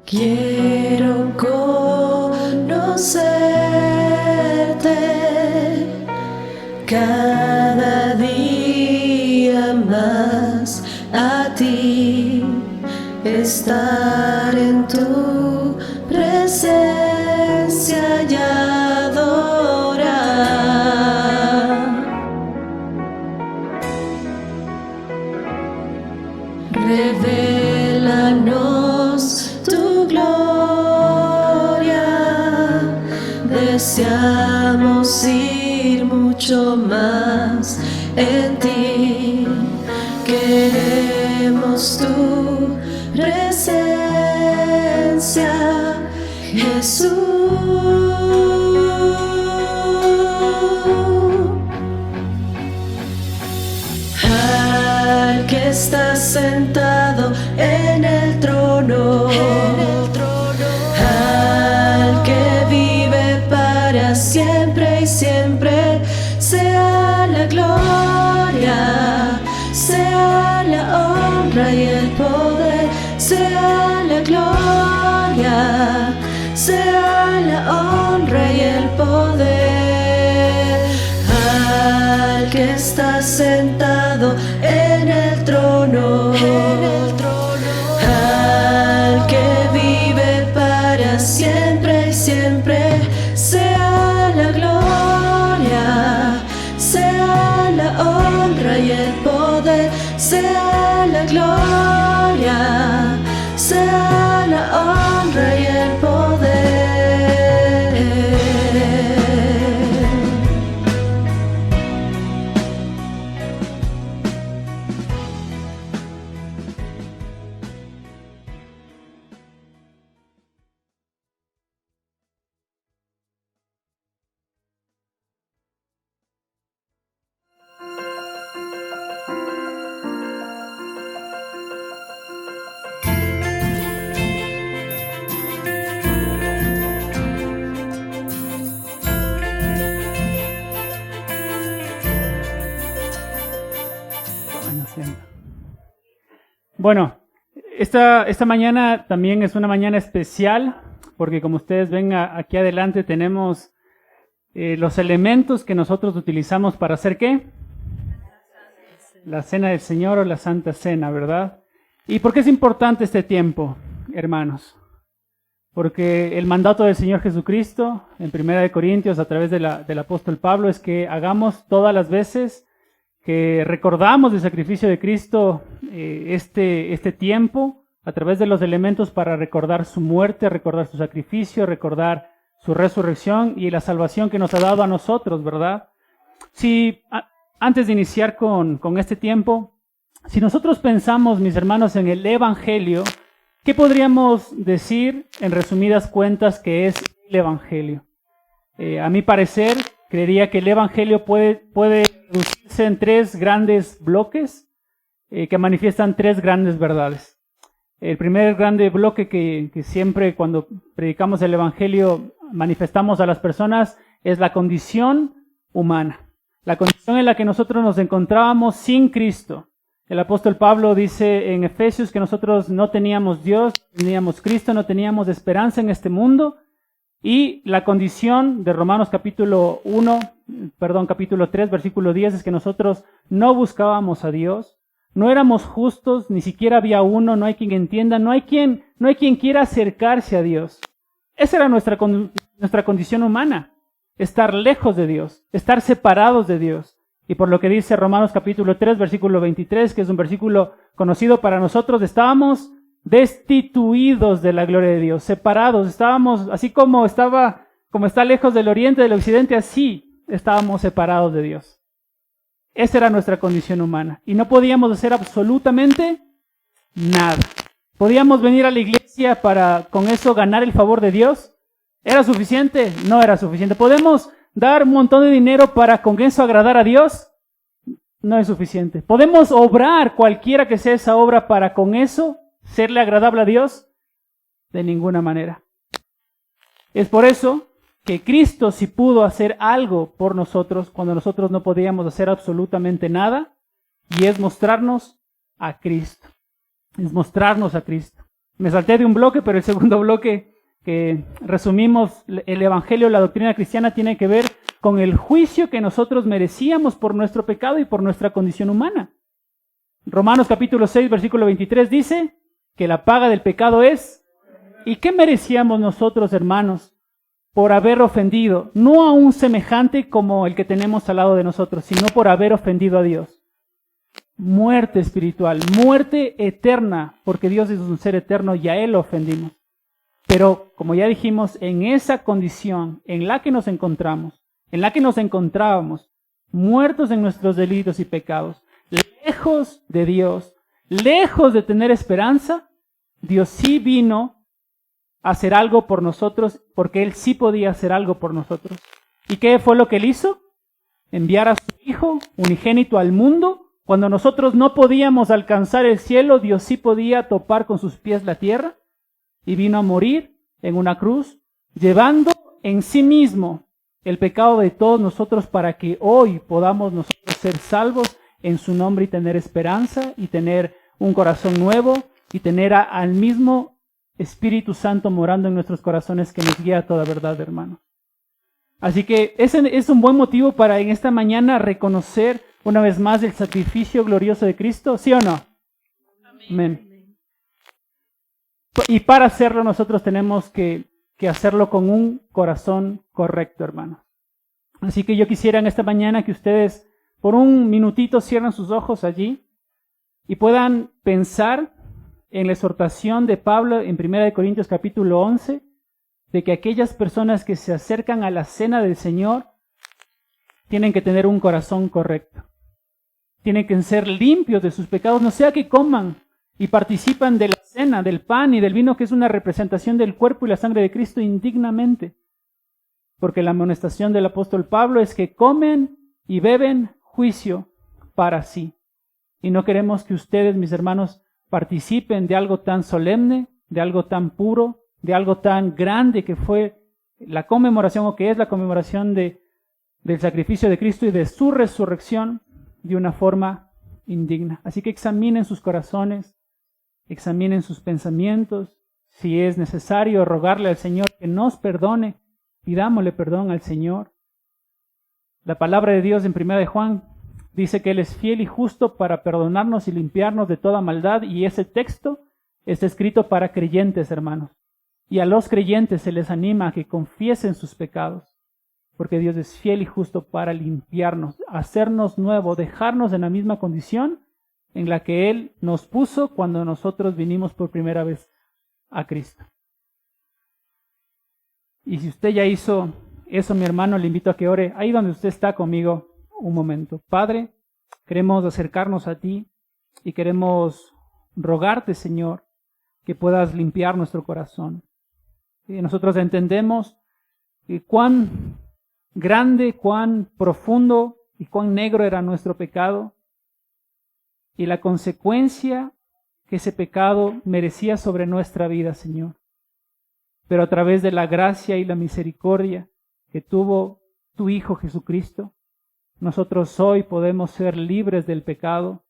Quiero conocerte cada día más, a ti, estar en tu presencia y adorar. Revélanos tu gloria, deseamos ir mucho más en ti, queremos tu presencia, Jesús. Al que está sentado en el trono, al que vive para siempre y siempre, sea la gloria, sea la honra y el poder, sea la gloria, sea la honra y el poder. Al que está sentado en el trono, al que vive para siempre y siempre, sea la gloria, sea la honra y el poder, sea la gloria, sea la honra y el poder. Bueno, esta mañana también es una mañana especial porque como ustedes ven aquí adelante tenemos los elementos que nosotros utilizamos para hacer ¿qué? La cena del Señor o la Santa Cena, ¿verdad? ¿Y por qué es importante este tiempo, hermanos? Porque el mandato del Señor Jesucristo en 1 Corintios a través del apóstol Pablo es que hagamos todas las veces que recordamos el sacrificio de Cristo este tiempo a través de los elementos para recordar su muerte, recordar su sacrificio, recordar su resurrección y la salvación que nos ha dado a nosotros, ¿verdad? Si antes de iniciar con este tiempo, si nosotros pensamos, mis hermanos, en el Evangelio, ¿qué podríamos decir en resumidas cuentas que es el Evangelio? A mi parecer, creería que el Evangelio puede reducirse en tres grandes bloques que manifiestan tres grandes verdades. El primer grande bloque que siempre cuando predicamos el Evangelio manifestamos a las personas es la condición humana, la condición en la que nosotros nos encontrábamos sin Cristo. El apóstol Pablo dice en Efesios que nosotros no teníamos Dios, no teníamos Cristo, no teníamos esperanza en este mundo. Y la condición de Romanos capítulo 3, versículo 10 es que nosotros no buscábamos a Dios, no éramos justos, ni siquiera había uno, no hay quien entienda, no hay quien quiera acercarse a Dios. Esa era nuestra condición humana, estar lejos de Dios, estar separados de Dios. Y por lo que dice Romanos capítulo 3, versículo 23, que es un versículo conocido para nosotros, estábamos destituidos de la gloria de Dios, separados, estábamos así como está lejos del oriente, del occidente, así estábamos separados de Dios. Esa era nuestra condición humana. Y no podíamos hacer absolutamente nada. ¿Podíamos venir a la iglesia para con eso ganar el favor de Dios? ¿Era suficiente? No era suficiente. ¿Podemos dar un montón de dinero para con eso agradar a Dios? No es suficiente. ¿Podemos obrar cualquiera que sea esa obra para con eso serle agradable a Dios? De ninguna manera. Es por eso que Cristo sí pudo hacer algo por nosotros cuando nosotros no podíamos hacer absolutamente nada, y es mostrarnos a Cristo. Es mostrarnos a Cristo. Me salté de un bloque, pero el segundo bloque que resumimos, el Evangelio, la doctrina cristiana, tiene que ver con el juicio que nosotros merecíamos por nuestro pecado y por nuestra condición humana. Romanos capítulo 6, versículo 23 dice que la paga del pecado es... ¿Y qué merecíamos nosotros, hermanos, por haber ofendido? No a un semejante como el que tenemos al lado de nosotros, sino por haber ofendido a Dios. Muerte espiritual, muerte eterna, porque Dios es un ser eterno y a Él lo ofendimos. Pero, como ya dijimos, en esa condición en la que nos encontramos, en la que nos encontrábamos, muertos en nuestros delitos y pecados, lejos de Dios, lejos de tener esperanza, Dios sí vino a hacer algo por nosotros, porque Él sí podía hacer algo por nosotros. ¿Y qué fue lo que Él hizo? Enviar a su Hijo unigénito al mundo. Cuando nosotros no podíamos alcanzar el cielo, Dios sí podía topar con sus pies la tierra, y vino a morir en una cruz, llevando en sí mismo el pecado de todos nosotros para que hoy podamos nosotros ser salvos en su nombre y tener esperanza y tener un corazón nuevo y tener al mismo Espíritu Santo morando en nuestros corazones que nos guía a toda verdad, hermano. Así que ese es un buen motivo para en esta mañana reconocer una vez más el sacrificio glorioso de Cristo, ¿sí o no? Amén. Y para hacerlo nosotros tenemos que hacerlo con un corazón correcto, hermano. Así que yo quisiera en esta mañana que ustedes por un minutito cierren sus ojos allí y puedan pensar en la exhortación de Pablo en 1 Corintios capítulo 11, de que aquellas personas que se acercan a la cena del Señor tienen que tener un corazón correcto. Tienen que ser limpios de sus pecados, no sea que coman y participan de la cena, del pan y del vino, que es una representación del cuerpo y la sangre de Cristo indignamente. Porque la amonestación del apóstol Pablo es que comen y beben juicio para sí. Y no queremos que ustedes, mis hermanos, participen de algo tan solemne, de algo tan puro, de algo tan grande que fue la conmemoración o que es la conmemoración del sacrificio de Cristo y de su resurrección de una forma indigna. Así que examinen sus corazones, examinen sus pensamientos. Si es necesario rogarle al Señor que nos perdone, pidámosle perdón al Señor. La palabra de Dios en 1 de Juan dice que Él es fiel y justo para perdonarnos y limpiarnos de toda maldad, y ese texto está escrito para creyentes, hermanos. Y a los creyentes se les anima a que confiesen sus pecados, porque Dios es fiel y justo para limpiarnos, hacernos nuevo, dejarnos en la misma condición en la que Él nos puso cuando nosotros vinimos por primera vez a Cristo. Y si usted ya hizo eso, mi hermano, le invito a que ore ahí donde usted está conmigo un momento. Padre, queremos acercarnos a ti y queremos rogarte, Señor, que puedas limpiar nuestro corazón. Y nosotros entendemos cuán grande, cuán profundo y cuán negro era nuestro pecado y la consecuencia que ese pecado merecía sobre nuestra vida, Señor. Pero a través de la gracia y la misericordia que tuvo tu Hijo Jesucristo, nosotros hoy podemos ser libres del pecado.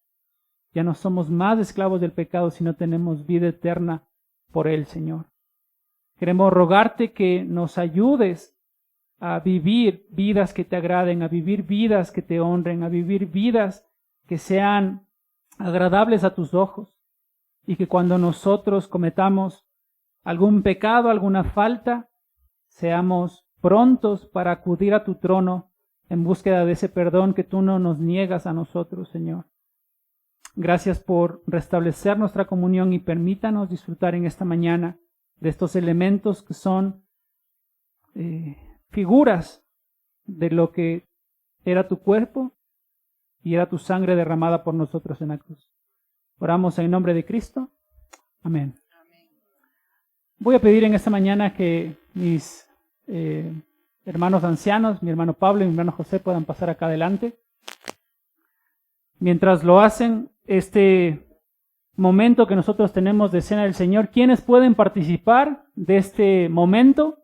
Ya no somos más esclavos del pecado, sino tenemos vida eterna por Él, Señor. Queremos rogarte que nos ayudes a vivir vidas que te agraden, a vivir vidas que te honren, a vivir vidas que sean agradables a tus ojos, y que cuando nosotros cometamos algún pecado, alguna falta, seamos prontos para acudir a tu trono en búsqueda de ese perdón que tú no nos niegas a nosotros, Señor. Gracias por restablecer nuestra comunión y permítanos disfrutar en esta mañana de estos elementos que son figuras de lo que era tu cuerpo y era tu sangre derramada por nosotros en la cruz. Oramos en nombre de Cristo. Amén. Voy a pedir en esta mañana que mis hermanos ancianos, mi hermano Pablo y mi hermano José puedan pasar acá adelante. Mientras lo hacen, este momento que nosotros tenemos de Cena del Señor, ¿quiénes pueden participar de este momento?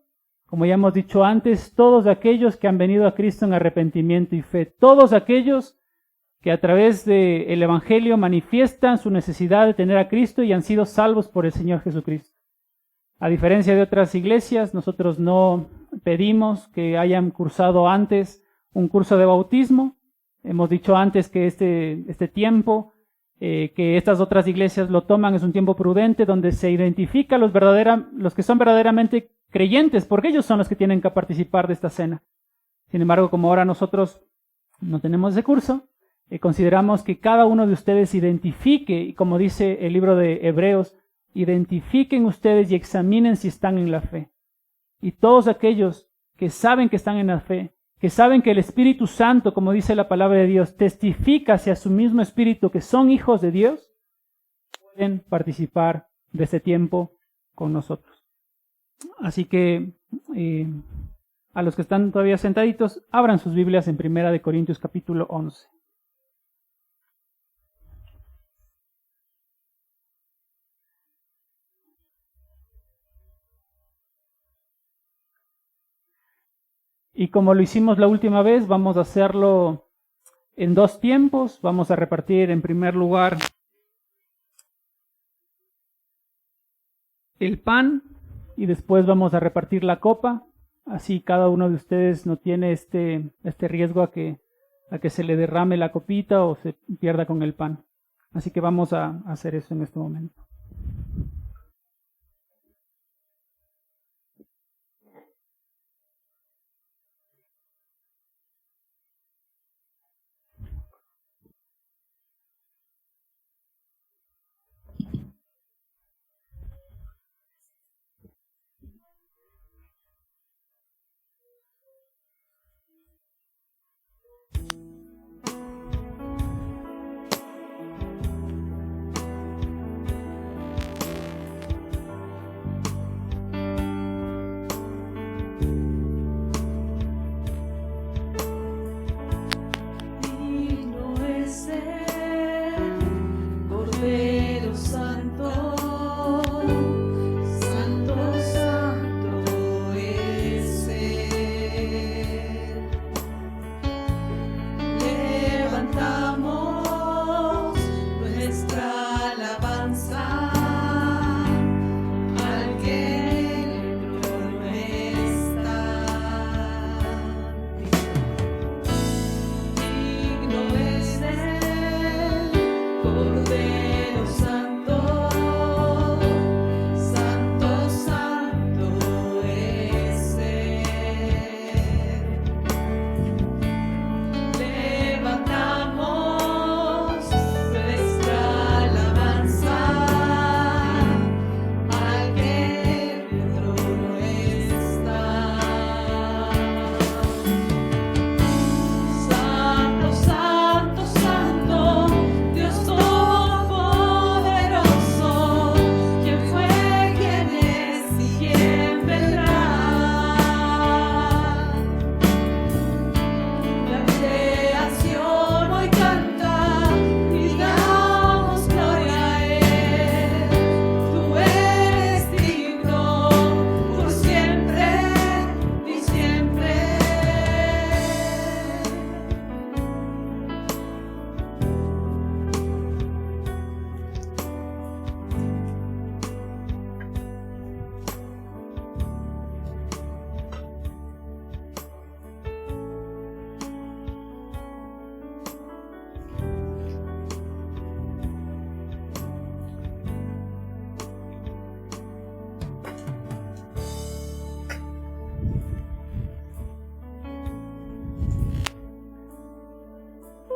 Como ya hemos dicho antes, todos aquellos que han venido a Cristo en arrepentimiento y fe, todos aquellos que a través del Evangelio manifiestan su necesidad de tener a Cristo y han sido salvos por el Señor Jesucristo. A diferencia de otras iglesias, nosotros no pedimos que hayan cursado antes un curso de bautismo. Hemos dicho antes que este tiempo que estas otras iglesias lo toman es un tiempo prudente donde se identifica los que son verdaderamente creyentes, porque ellos son los que tienen que participar de esta cena. Sin embargo, como ahora nosotros no tenemos ese curso, consideramos que cada uno de ustedes identifique, y como dice el libro de Hebreos, identifiquen ustedes y examinen si están en la fe. Y todos aquellos que saben que están en la fe, que saben que el Espíritu Santo, como dice la palabra de Dios, testifica hacia su mismo Espíritu que son hijos de Dios, pueden participar de este tiempo con nosotros. Así que a los que están todavía sentaditos, abran sus Biblias en 1 Corintios capítulo 11. Y como lo hicimos la última vez, vamos a hacerlo en dos tiempos. Vamos a repartir en primer lugar el pan y después vamos a repartir la copa. Así cada uno de ustedes no tiene este riesgo a que se le derrame la copita o se pierda con el pan. Así que vamos a hacer eso en este momento.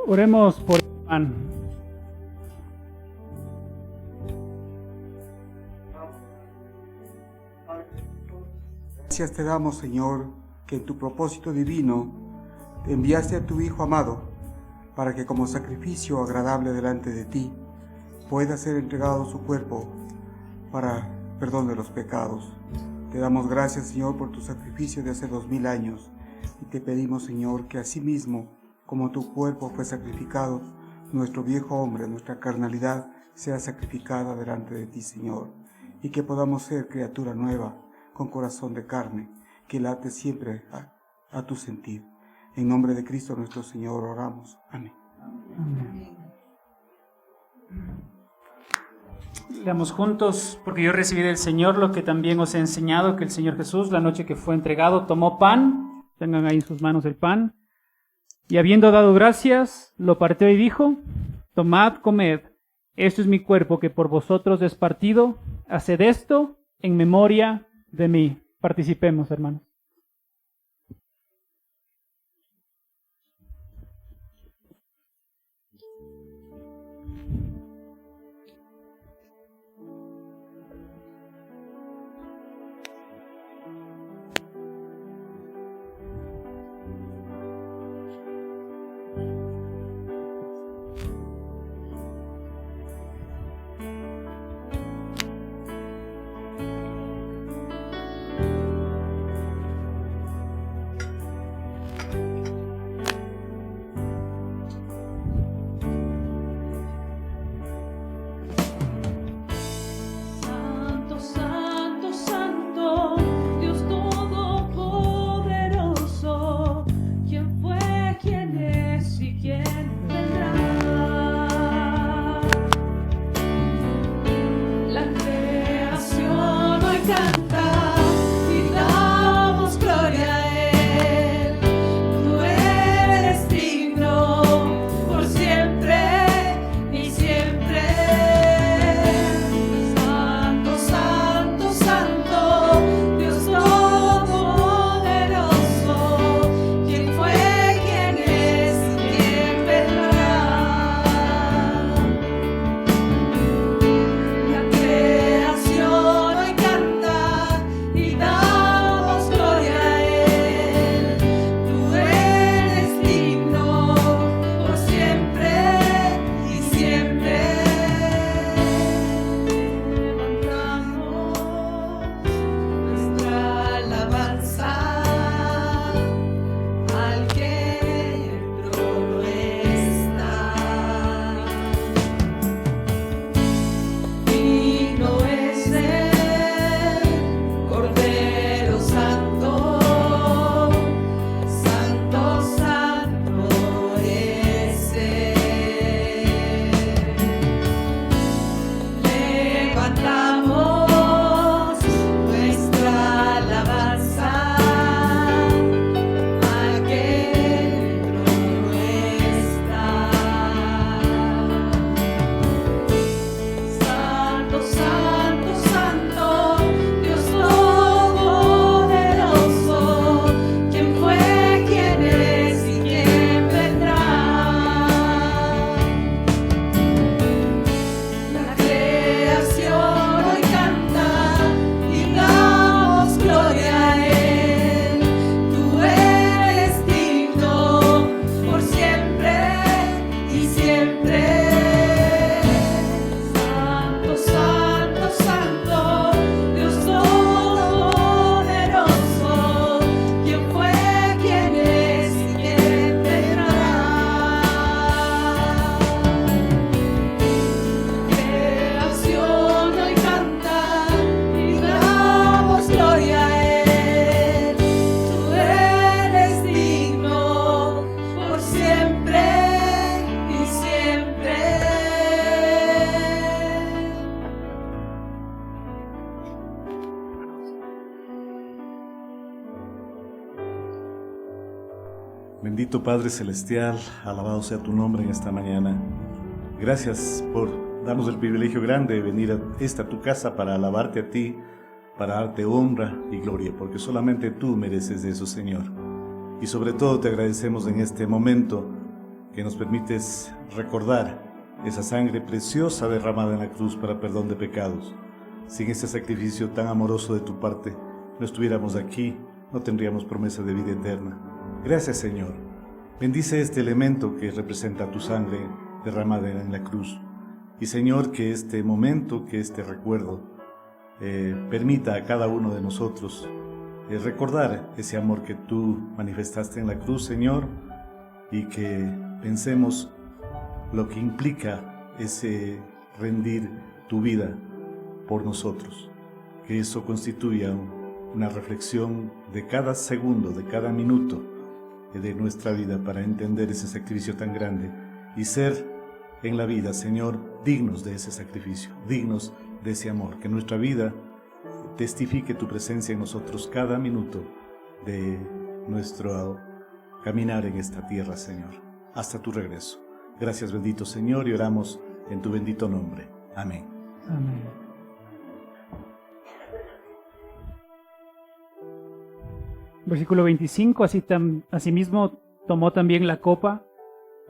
Oremos por el pan. Gracias te damos, Señor, que en tu propósito divino enviaste a tu Hijo amado para que como sacrificio agradable delante de ti pueda ser entregado su cuerpo para perdón de los pecados. Te damos gracias, Señor, por tu sacrificio de hace 2000 años y te pedimos, Señor, que asimismo, como tu cuerpo fue sacrificado, nuestro viejo hombre, nuestra carnalidad, sea sacrificada delante de ti, Señor, y que podamos ser criatura nueva, con corazón de carne, que late siempre a tu sentir. En nombre de Cristo nuestro Señor oramos. Amén. Amén. Leamos juntos, porque yo recibí del Señor lo que también os he enseñado, que el Señor Jesús, la noche que fue entregado, tomó pan, tengan ahí en sus manos el pan, y habiendo dado gracias, lo partió y dijo: tomad, comed, esto es mi cuerpo que por vosotros es partido, haced esto en memoria de mí. Participemos, hermanos. Bendito Padre Celestial, alabado sea tu nombre en esta mañana. Gracias por darnos el privilegio grande de venir a esta tu casa para alabarte a ti, para darte honra y gloria, porque solamente tú mereces eso, Señor. Y sobre todo te agradecemos en este momento que nos permites recordar esa sangre preciosa derramada en la cruz para perdón de pecados. Sin este sacrificio tan amoroso de tu parte, no estuviéramos aquí, no tendríamos promesa de vida eterna. Gracias, Señor, Bendice este elemento que representa tu sangre derramada en la cruz. Y Señor, que este momento, que este recuerdo permita a cada uno de nosotros recordar ese amor que tú manifestaste en la cruz, Señor, y que pensemos lo que implica ese rendir tu vida por nosotros. Que eso constituya una reflexión de cada segundo, de cada minuto de nuestra vida para entender ese sacrificio tan grande y ser en la vida, Señor, dignos de ese sacrificio, dignos de ese amor. Que nuestra vida testifique tu presencia en nosotros cada minuto de nuestro caminar en esta tierra, Señor, hasta tu regreso. Gracias, bendito Señor, y oramos en tu bendito nombre. Amén. Amén. Versículo 25, asimismo tomó también la copa,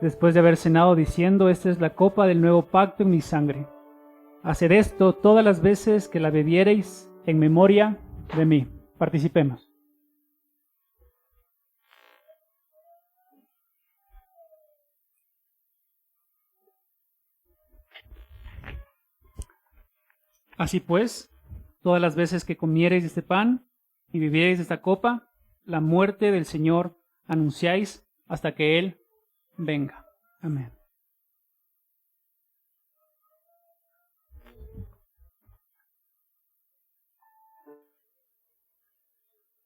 después de haber cenado, diciendo: esta es la copa del nuevo pacto en mi sangre. Haced esto todas las veces que la bebiereis en memoria de mí. Participemos. Así pues, todas las veces que comiereis este pan y bebiereis esta copa, la muerte del Señor anunciáis hasta que Él venga. Amén.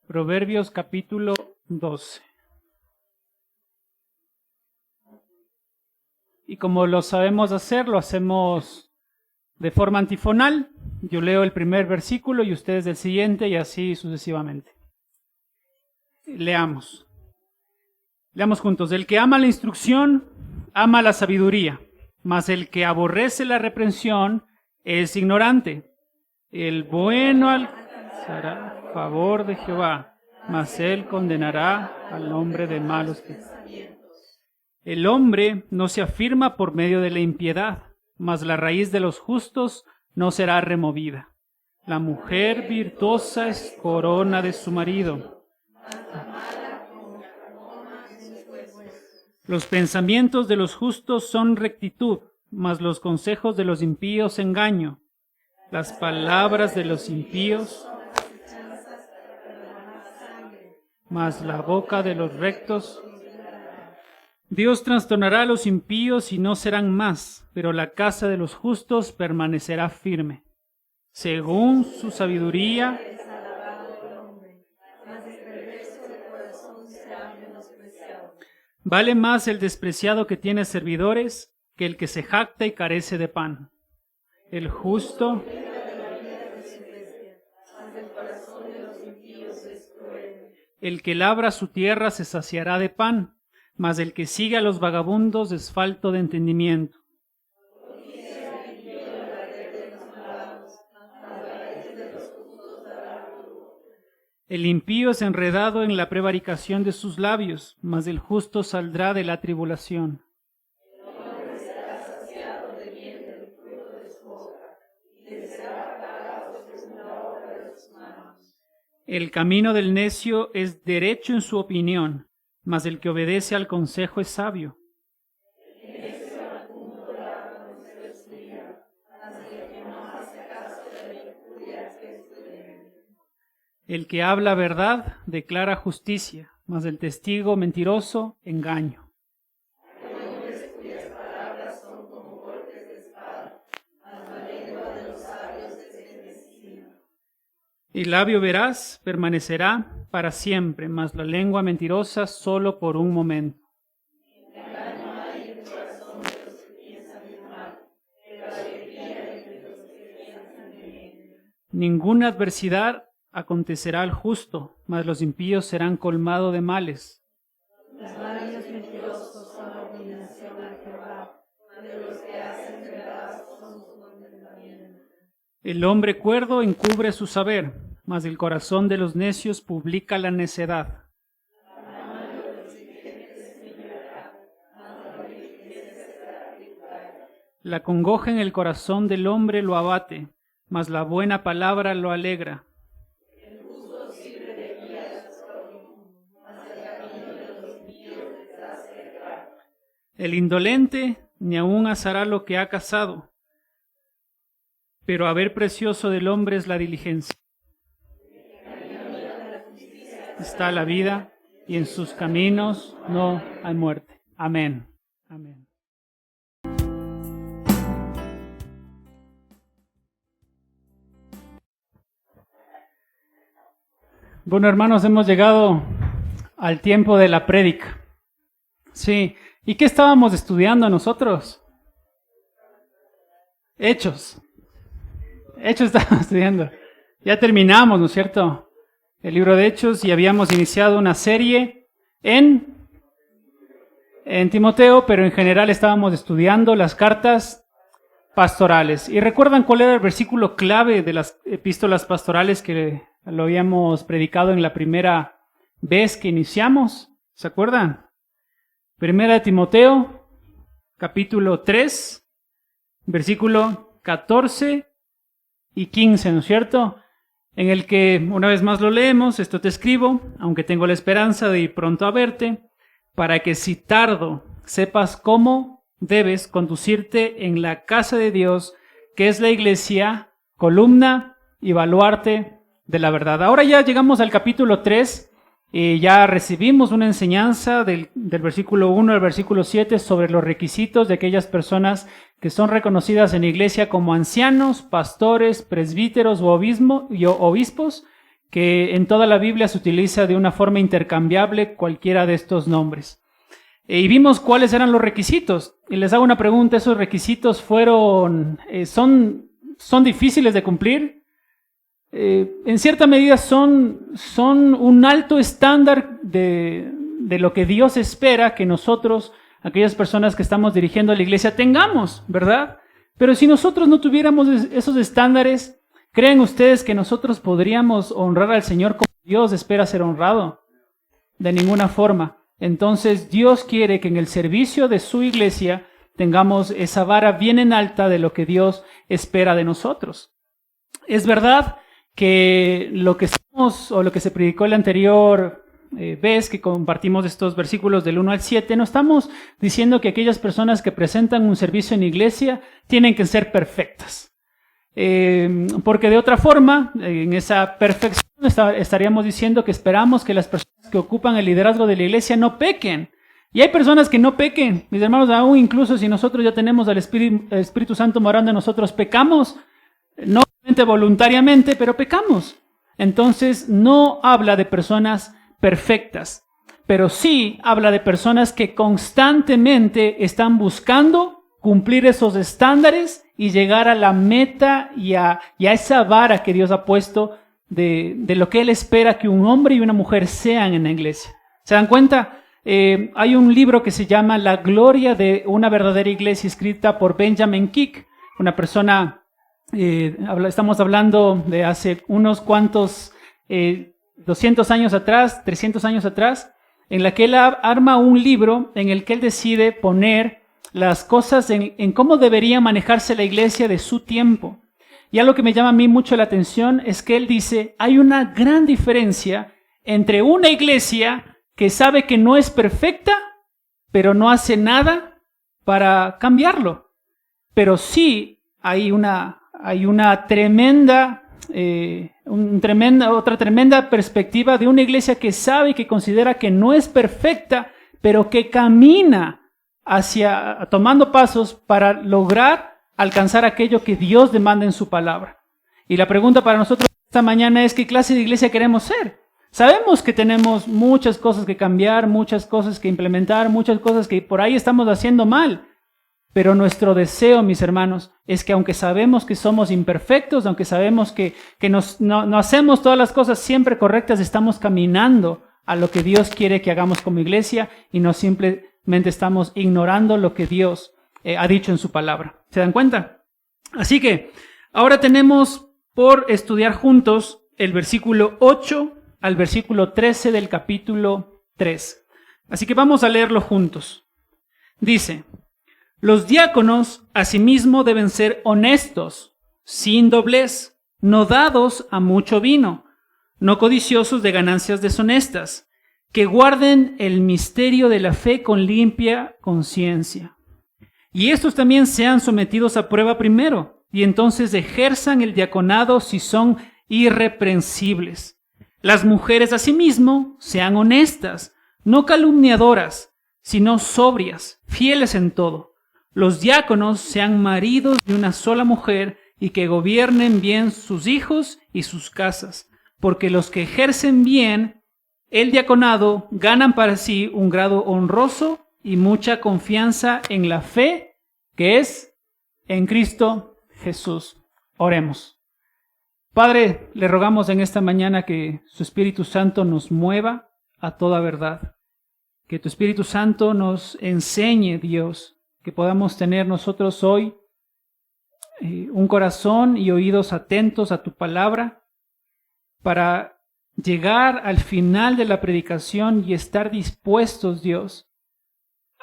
Proverbios capítulo 12. Y como lo sabemos hacer, lo hacemos de forma antifonal. Yo leo el primer versículo y ustedes el siguiente, y así sucesivamente. Leamos juntos. El que ama la instrucción, ama la sabiduría, mas el que aborrece la reprensión es ignorante. El bueno alcanzará favor de Jehová, mas él condenará al hombre de malos pensamientos. El hombre no se afirma por medio de la impiedad, mas la raíz de los justos no será removida. La mujer virtuosa es corona de su marido. Los pensamientos de los justos son rectitud, mas los consejos de los impíos engaño. Las palabras de los impíos, mas la boca de los rectos. Dios trastornará a los impíos y no serán más, pero la casa de los justos permanecerá firme. Según su sabiduría, vale más el despreciado que tiene servidores que el que se jacta y carece de pan. El justo el que labra su tierra se saciará de pan, mas el que sigue a los vagabundos es falto de entendimiento. El impío es enredado en la prevaricación de sus labios, mas el justo saldrá de la tribulación. El camino del necio es derecho en su opinión, mas el que obedece al consejo es sabio. El que habla verdad declara justicia, mas el testigo mentiroso engaño. El labio veraz permanecerá para siempre, mas la lengua mentirosa solo por un momento. Ninguna adversidad acontecerá al justo, mas los impíos serán colmados de males. Los labios mentirosos son abominación a Jehová, de los que hacen verdad son su contentamiento. El hombre cuerdo encubre su saber, mas el corazón de los necios publica la necedad. La congoja en el corazón del hombre lo abate, mas la buena palabra lo alegra. el indolente ni aun asará lo que ha cazado, pero haber precioso del hombre es la diligencia. Está la vida, y en sus caminos no hay muerte. Amén. Amén. Bueno, hermanos, hemos llegado al tiempo de la prédica. Sí. ¿Y qué estábamos estudiando nosotros? Hechos. Hechos estábamos estudiando. Ya terminamos, ¿no es cierto? El libro de Hechos, y habíamos iniciado una serie en Timoteo, pero en general estábamos estudiando las cartas pastorales. ¿Y recuerdan cuál era el versículo clave de las epístolas pastorales que lo habíamos predicado en la primera vez que iniciamos? ¿Se acuerdan? Primera de Timoteo, capítulo 3, versículo 14 y 15, ¿no es cierto? En el que, una vez más lo leemos: esto te escribo, aunque tengo la esperanza de ir pronto a verte, para que si tardo sepas cómo debes conducirte en la casa de Dios, que es la iglesia, columna y baluarte de la verdad. Ahora ya llegamos al capítulo 3 y ya recibimos una enseñanza del versículo 1 al versículo 7 sobre los requisitos de aquellas personas que son reconocidas en la iglesia como ancianos, pastores, presbíteros o obispos, que en toda la Biblia se utiliza de una forma intercambiable cualquiera de estos nombres. Y vimos cuáles eran los requisitos. Y les hago una pregunta: ¿esos requisitos son difíciles de cumplir? En cierta medida son un alto estándar de lo que Dios espera que nosotros, aquellas personas que estamos dirigiendo a la iglesia, tengamos, ¿verdad? Pero si nosotros no tuviéramos esos estándares, ¿creen ustedes que nosotros podríamos honrar al Señor como Dios espera ser honrado? De ninguna forma. Entonces Dios quiere que en el servicio de su iglesia tengamos esa vara bien en alta de lo que Dios espera de nosotros. Es verdad que lo que se predicó la anterior vez que compartimos estos versículos del 1 al 7, no estamos diciendo que aquellas personas que presentan un servicio en iglesia tienen que ser perfectas. Porque de otra forma, en esa perfección estaríamos diciendo que esperamos que las personas que ocupan el liderazgo de la iglesia no pequen. Y hay personas que no pequen. Mis hermanos, aún incluso si nosotros ya tenemos al Espíritu Santo morando en nosotros, pecamos, no voluntariamente, pero pecamos. Entonces no habla de personas perfectas, pero sí habla de personas que constantemente están buscando cumplir esos estándares y llegar a la meta y a esa vara que Dios ha puesto de lo que Él espera que un hombre y una mujer sean en la iglesia. ¿Se dan cuenta? Hay un libro que se llama La gloria de una verdadera iglesia, escrita por Benjamin Kick, una persona, estamos hablando de hace unos cuantos 200 años atrás, 300 años atrás, en la que él arma un libro en el que él decide poner las cosas en cómo debería manejarse la iglesia de su tiempo. Y algo que me llama a mí mucho la atención es que él dice: hay una gran diferencia entre una iglesia que sabe que no es perfecta, pero no hace nada para cambiarlo. Pero sí hay una tremenda otra tremenda perspectiva de una iglesia que sabe y que considera que no es perfecta, pero que camina tomando pasos para lograr alcanzar aquello que Dios demanda en su palabra. Y la pregunta para nosotros esta mañana es: ¿qué clase de iglesia queremos ser? Sabemos que tenemos muchas cosas que cambiar, muchas cosas que implementar, muchas cosas que por ahí estamos haciendo mal. Pero nuestro deseo, mis hermanos, es que aunque sabemos que somos imperfectos, aunque sabemos que no hacemos todas las cosas siempre correctas, estamos caminando a lo que Dios quiere que hagamos como iglesia y no simplemente estamos ignorando lo que Dios ha dicho en su palabra. ¿Se dan cuenta? Así que ahora tenemos por estudiar juntos el versículo 8 al versículo 13 del capítulo 3. Así que vamos a leerlo juntos. Dice: los diáconos asimismo deben ser honestos, sin doblez, no dados a mucho vino, no codiciosos de ganancias deshonestas, que guarden el misterio de la fe con limpia conciencia. Y estos también sean sometidos a prueba primero, y entonces ejerzan el diaconado si son irreprensibles. Las mujeres asimismo sean honestas, no calumniadoras, sino sobrias, fieles en todo. Los diáconos sean maridos de una sola mujer y que gobiernen bien sus hijos y sus casas, porque los que ejercen bien el diaconado ganan para sí un grado honroso y mucha confianza en la fe que es en Cristo Jesús. Oremos. Padre, le rogamos en esta mañana que su Espíritu Santo nos mueva a toda verdad. Que tu Espíritu Santo nos enseñe, Dios, que podamos tener nosotros hoy un corazón y oídos atentos a tu palabra para llegar al final de la predicación y estar dispuestos, Dios,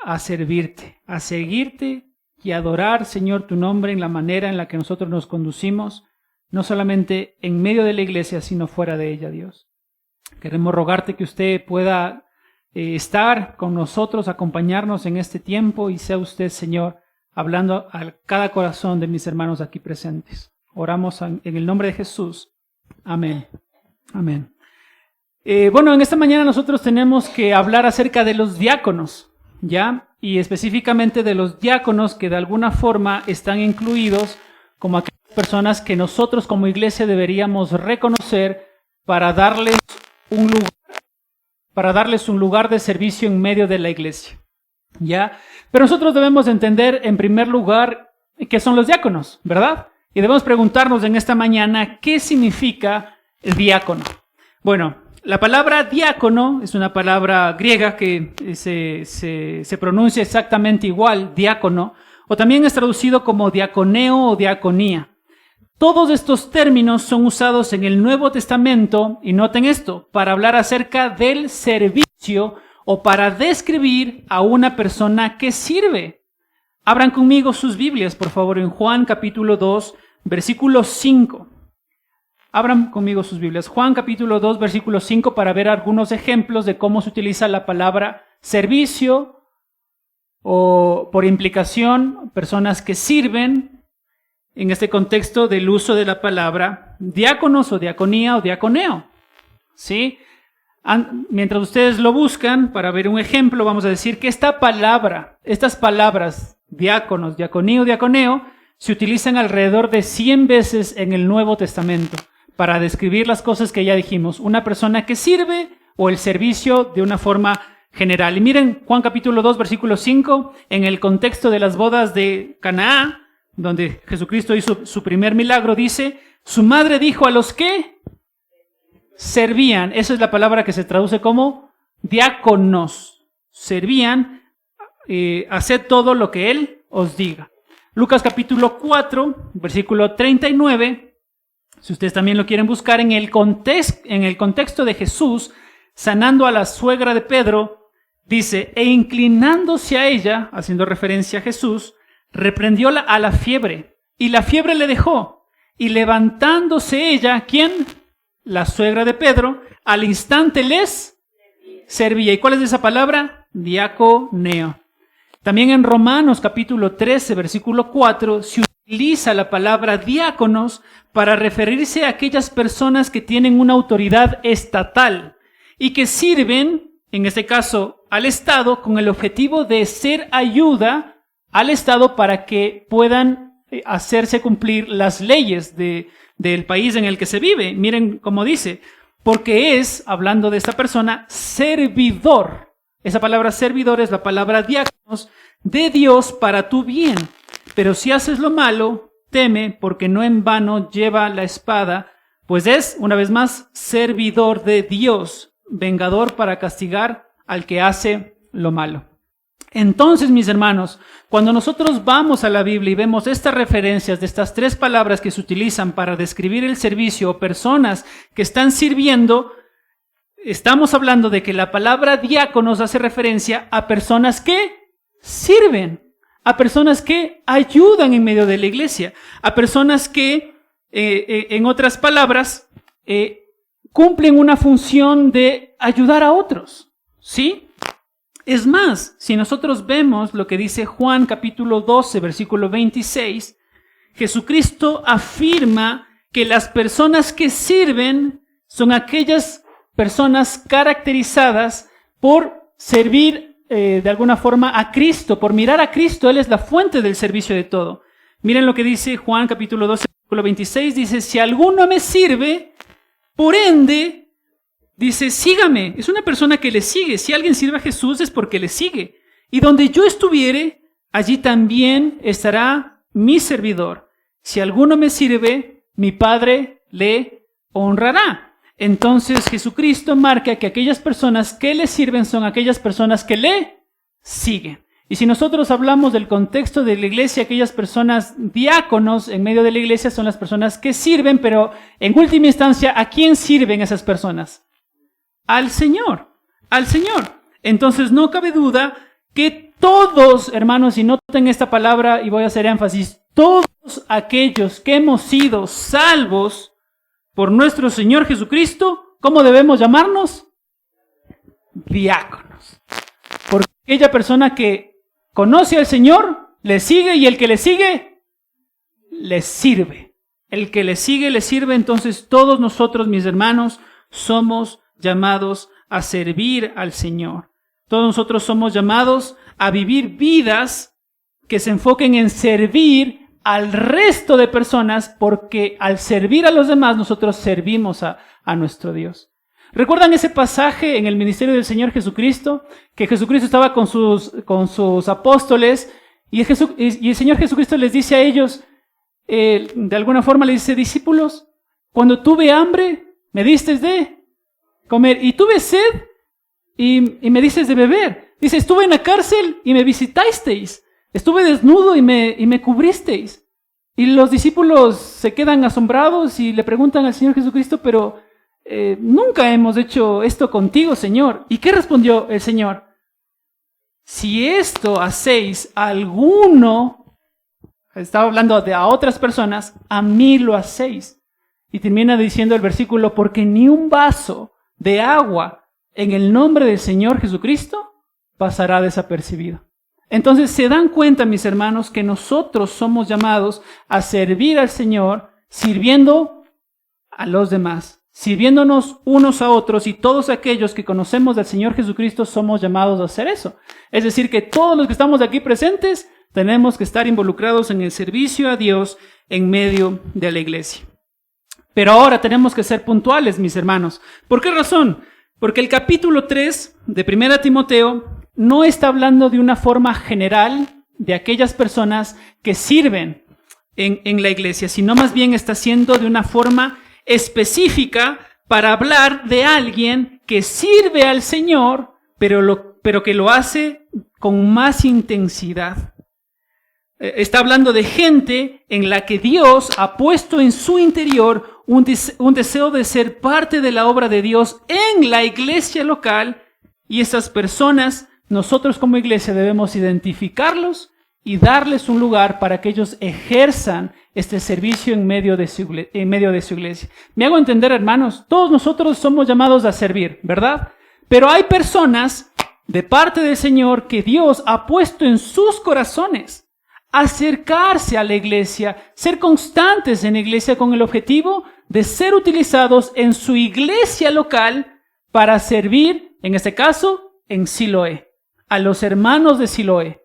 a servirte, a seguirte y adorar, Señor, tu nombre en la manera en la que nosotros nos conducimos, no solamente en medio de la iglesia, sino fuera de ella, Dios. Queremos rogarte que usted pueda estar con nosotros, acompañarnos en este tiempo y sea usted, Señor, hablando a cada corazón de mis hermanos aquí presentes. Oramos en el nombre de Jesús. Amén. Amén. Bueno, en esta mañana nosotros tenemos que hablar acerca de los diáconos, ¿ya? Y específicamente de los diáconos que de alguna forma están incluidos como aquellas personas que nosotros como iglesia deberíamos reconocer para darles un lugar de servicio en medio de la iglesia, ¿ya? Pero nosotros debemos entender en primer lugar qué son los diáconos, ¿verdad? Y debemos preguntarnos en esta mañana qué significa el diácono. Bueno, la palabra diácono es una palabra griega que se pronuncia exactamente igual, diácono, o también es traducido como diaconeo o diaconía. Todos estos términos son usados en el Nuevo Testamento, y noten esto, para hablar acerca del servicio o para describir a una persona que sirve. Abran conmigo sus Biblias, por favor, en Juan capítulo 2, versículo 5. Abran conmigo sus Biblias. Juan capítulo 2, versículo 5, para ver algunos ejemplos de cómo se utiliza la palabra servicio o, por implicación, personas que sirven en este contexto del uso de la palabra diáconos o diaconía o diaconeo. ¿Sí? Mientras ustedes lo buscan, para ver un ejemplo, vamos a decir que estas palabras, diáconos, diaconía o diaconeo, se utilizan alrededor de 100 veces en el Nuevo Testamento para describir las cosas que ya dijimos. Una persona que sirve o el servicio de una forma general. Y miren Juan capítulo 2, versículo 5, en el contexto de las bodas de Caná, donde Jesucristo hizo su primer milagro, dice, su madre dijo a los que servían, esa es la palabra que se traduce como diáconos, servían, haced todo lo que Él os diga. Lucas capítulo 4, versículo 39, si ustedes también lo quieren buscar, en el contexto de Jesús sanando a la suegra de Pedro, dice, e inclinándose a ella, haciendo referencia a Jesús, reprendió a la fiebre, y la fiebre le dejó, y levantándose ella, ¿quién? La suegra de Pedro, al instante les servía. ¿Y cuál es esa palabra? Diaconeo. También en Romanos capítulo 13, versículo 4, se utiliza la palabra diáconos para referirse a aquellas personas que tienen una autoridad estatal y que sirven, en este caso, al Estado con el objetivo de ser ayuda al Estado para que puedan hacerse cumplir las leyes del país en el que se vive. Miren cómo dice, porque es, hablando de esta persona, servidor. Esa palabra servidor es la palabra diáconos de Dios para tu bien. Pero si haces lo malo, teme, porque no en vano lleva la espada, pues es, una vez más, servidor de Dios, vengador para castigar al que hace lo malo. Entonces, mis hermanos, cuando nosotros vamos a la Biblia y vemos estas referencias de estas tres palabras que se utilizan para describir el servicio o personas que están sirviendo, estamos hablando de que la palabra diáconos hace referencia a personas que sirven, a personas que ayudan en medio de la iglesia, a personas que, en otras palabras, cumplen una función de ayudar a otros. ¿sí? Es más, si nosotros vemos lo que dice Juan capítulo 12, versículo 26, Jesucristo afirma que las personas que sirven son aquellas personas caracterizadas por servir de alguna forma a Cristo, por mirar a Cristo. Él es la fuente del servicio de todo. Miren lo que dice Juan capítulo 12, versículo 26, dice, si alguno me sirve, por ende, dice, sígame. Es una persona que le sigue. Si alguien sirve a Jesús es porque le sigue. Y donde yo estuviere, allí también estará mi servidor. Si alguno me sirve, mi Padre le honrará. Entonces Jesucristo marca que aquellas personas que le sirven son aquellas personas que le siguen. Y si nosotros hablamos del contexto de la iglesia, aquellas personas diáconos en medio de la iglesia son las personas que sirven, pero en última instancia, ¿a quién sirven esas personas? Al Señor, al Señor. Entonces no cabe duda que todos, hermanos, y noten esta palabra y voy a hacer énfasis, todos aquellos que hemos sido salvos por nuestro Señor Jesucristo, ¿cómo debemos llamarnos? Diáconos. Porque aquella persona que conoce al Señor, le sigue, y el que le sigue, le sirve. El que le sigue, le sirve. Entonces todos nosotros, mis hermanos, somos llamados a servir al Señor. Todos nosotros somos llamados a vivir vidas que se enfoquen en servir al resto de personas, porque al servir a los demás nosotros servimos a nuestro Dios. ¿Recuerdan ese pasaje en el ministerio del Señor Jesucristo? Que Jesucristo estaba con sus apóstoles y el Señor Jesucristo les dice a ellos, de alguna forma les dice, discípulos, cuando tuve hambre me disteis de comer y tuve sed y me dices de beber. Dice, estuve en la cárcel y me visitasteis. Estuve desnudo y me cubristeis. Y los discípulos se quedan asombrados y le preguntan al Señor Jesucristo, pero nunca hemos hecho esto contigo, Señor. ¿Y qué respondió el Señor? Si esto hacéis a alguno, estaba hablando a otras personas, a mí lo hacéis. Y termina diciendo el versículo, porque ni un vaso de agua en el nombre del Señor Jesucristo pasará desapercibido. Entonces se dan cuenta, mis hermanos, que nosotros somos llamados a servir al Señor sirviendo a los demás, sirviéndonos unos a otros, y todos aquellos que conocemos del Señor Jesucristo somos llamados a hacer eso. Es decir, que todos los que estamos aquí presentes tenemos que estar involucrados en el servicio a Dios en medio de la iglesia. Pero ahora tenemos que ser puntuales, mis hermanos. ¿Por qué razón? Porque el capítulo 3 de 1 Timoteo no está hablando de una forma general de aquellas personas que sirven en la iglesia, sino más bien está siendo de una forma específica para hablar de alguien que sirve al Señor, pero que lo hace con más intensidad. Está hablando de gente en la que Dios ha puesto en su interior un deseo de ser parte de la obra de Dios en la iglesia local, y esas personas, nosotros como iglesia debemos identificarlos y darles un lugar para que ellos ejerzan este servicio en medio de su iglesia. Me hago entender, hermanos, todos nosotros somos llamados a servir, ¿verdad? Pero hay personas de parte del Señor que Dios ha puesto en sus corazones acercarse a la iglesia, ser constantes en la iglesia con el objetivo de ser utilizados en su iglesia local para servir, en este caso, en Siloé, a los hermanos de Siloé.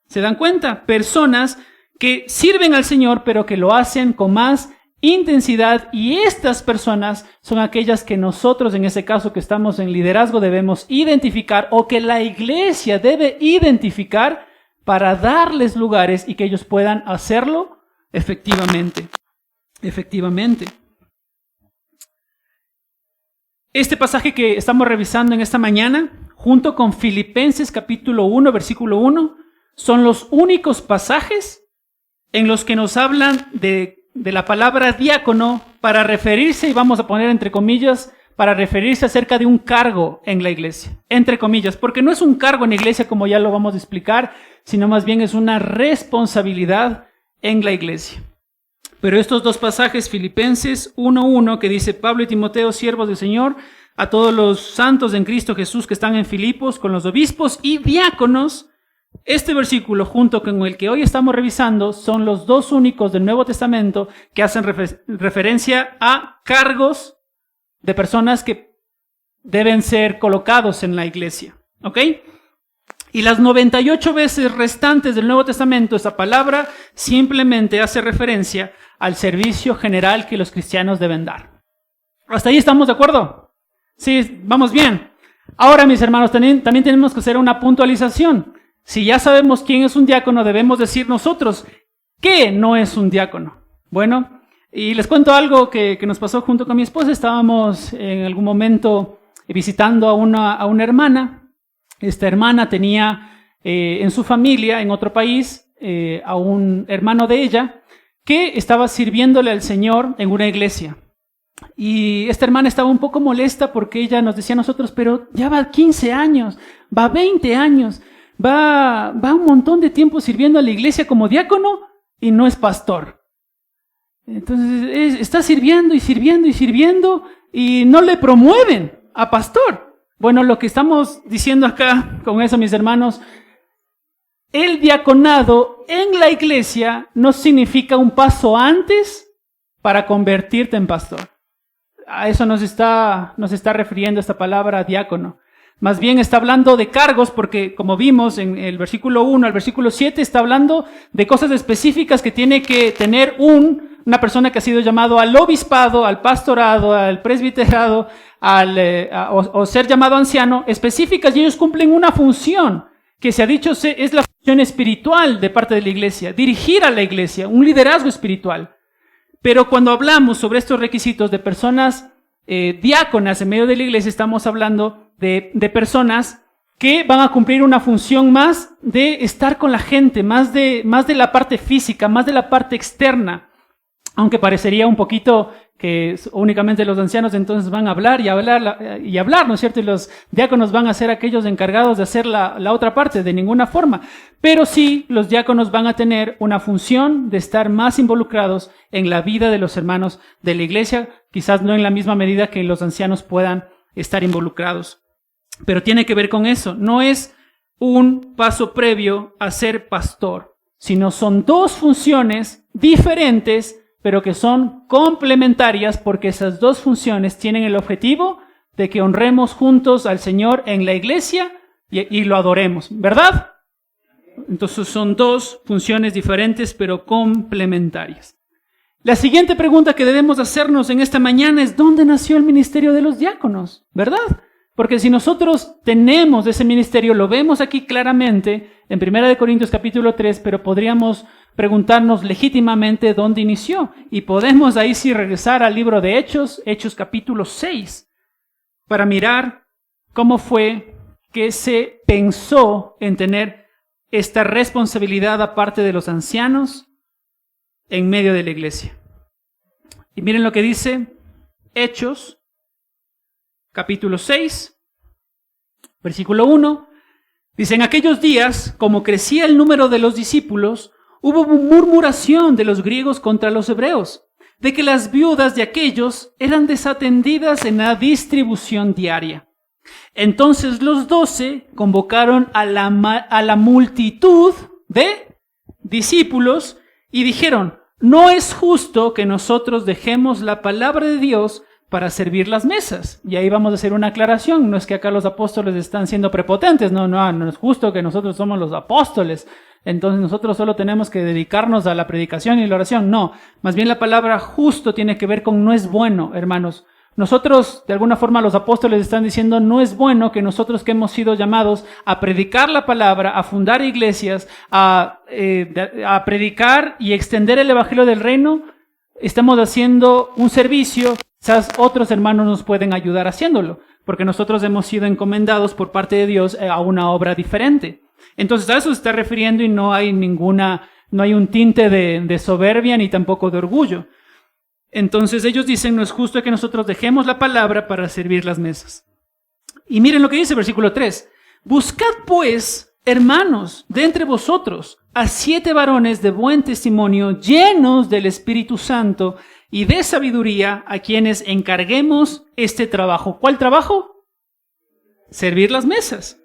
¿Se dan cuenta? Personas que sirven al Señor, pero que lo hacen con más intensidad, y estas personas son aquellas que nosotros, en ese caso que estamos en liderazgo, debemos identificar, o que la iglesia debe identificar, para darles lugares y que ellos puedan hacerlo efectivamente. Este pasaje que estamos revisando en esta mañana, junto con Filipenses capítulo 1, versículo 1, son los únicos pasajes en los que nos hablan de la palabra diácono para referirse, y vamos a poner entre comillas, para referirse acerca de un cargo en la iglesia, entre comillas, porque no es un cargo en la iglesia como ya lo vamos a explicar, sino más bien es una responsabilidad en la iglesia. Pero estos dos pasajes, Filipenses 1:1, que dice, Pablo y Timoteo, siervos del Señor, a todos los santos en Cristo Jesús que están en Filipos, con los obispos y diáconos. Este versículo, junto con el que hoy estamos revisando, son los dos únicos del Nuevo Testamento que hacen referencia a cargos de personas que deben ser colocados en la iglesia. ¿Ok? Y las 98 veces restantes del Nuevo Testamento, esa palabra simplemente hace referencia al servicio general que los cristianos deben dar. ¿Hasta ahí estamos de acuerdo? Sí, vamos bien. Ahora, mis hermanos, también tenemos que hacer una puntualización. Si ya sabemos quién es un diácono, debemos decir nosotros qué no es un diácono. Bueno, y les cuento algo que nos pasó junto con mi esposa. Estábamos en algún momento visitando a una hermana. Esta hermana tenía en su familia, en otro país, a un hermano de ella que estaba sirviéndole al Señor en una iglesia. Y esta hermana estaba un poco molesta porque ella nos decía a nosotros, pero ya va 15 años, va 20 años, va un montón de tiempo sirviendo a la iglesia como diácono y no es pastor. Entonces está sirviendo y sirviendo y sirviendo y no le promueven a pastor. Bueno, lo que estamos diciendo acá con eso, mis hermanos, el diaconado en la iglesia no significa un paso antes para convertirte en pastor. A eso nos está refiriendo esta palabra diácono. Más bien está hablando de cargos porque, como vimos en el versículo 1 al versículo 7, está hablando de cosas específicas que tiene que tener una persona que ha sido llamado al obispado, al pastorado, al presbiterado, o ser llamado anciano, específicas, y ellos cumplen una función que se ha dicho es la función espiritual de parte de la iglesia, dirigir a la iglesia, un liderazgo espiritual. Pero cuando hablamos sobre estos requisitos de personas diáconas en medio de la iglesia, estamos hablando de personas que van a cumplir una función más de estar con la gente, más de la parte física, más de la parte externa. Aunque parecería un poquito que únicamente los ancianos entonces van a hablar y hablar, ¿no es cierto? Y los diáconos van a ser aquellos encargados de hacer la otra parte, de ninguna forma. Pero sí, los diáconos van a tener una función de estar más involucrados en la vida de los hermanos de la iglesia, quizás no en la misma medida que los ancianos puedan estar involucrados. Pero tiene que ver con eso. No es un paso previo a ser pastor, sino son dos funciones diferentes, pero que son complementarias porque esas dos funciones tienen el objetivo de que honremos juntos al Señor en la iglesia y lo adoremos, ¿verdad? Entonces son dos funciones diferentes pero complementarias. La siguiente pregunta que debemos hacernos en esta mañana es ¿dónde nació el ministerio de los diáconos? ¿Verdad? Porque si nosotros tenemos ese ministerio, lo vemos aquí claramente en 1 Corintios capítulo 3, pero podríamos preguntarnos legítimamente dónde inició. Y podemos ahí sí regresar al libro de Hechos capítulo 6, para mirar cómo fue que se pensó en tener esta responsabilidad aparte de los ancianos en medio de la iglesia. Y miren lo que dice Hechos capítulo 6, versículo 1. Dice, en aquellos días, como crecía el número de los discípulos, hubo murmuración de los griegos contra los hebreos, de que las viudas de aquellos eran desatendidas en la distribución diaria. Entonces los 12 convocaron a la multitud de discípulos y dijeron, no es justo que nosotros dejemos la palabra de Dios para servir las mesas. Y ahí vamos a hacer una aclaración. No es que acá los apóstoles están siendo prepotentes. No es justo que nosotros somos los apóstoles. Entonces nosotros solo tenemos que dedicarnos a la predicación y la oración. No, más bien la palabra justo tiene que ver con no es bueno, hermanos. Nosotros, de alguna forma, los apóstoles están diciendo no es bueno que nosotros que hemos sido llamados a predicar la palabra, a fundar iglesias, a predicar y extender el evangelio del reino, estamos haciendo un servicio. Quizás otros hermanos nos pueden ayudar haciéndolo, porque nosotros hemos sido encomendados por parte de Dios a una obra diferente. Entonces a eso se está refiriendo y no hay un tinte de soberbia ni tampoco de orgullo. Entonces ellos dicen, no es justo que nosotros dejemos la palabra para servir las mesas. Y miren lo que dice versículo 3. Buscad pues hermanos, de entre vosotros, a 7 varones de buen testimonio, llenos del Espíritu Santo y de sabiduría, a quienes encarguemos este trabajo. ¿Cuál trabajo? Servir las mesas.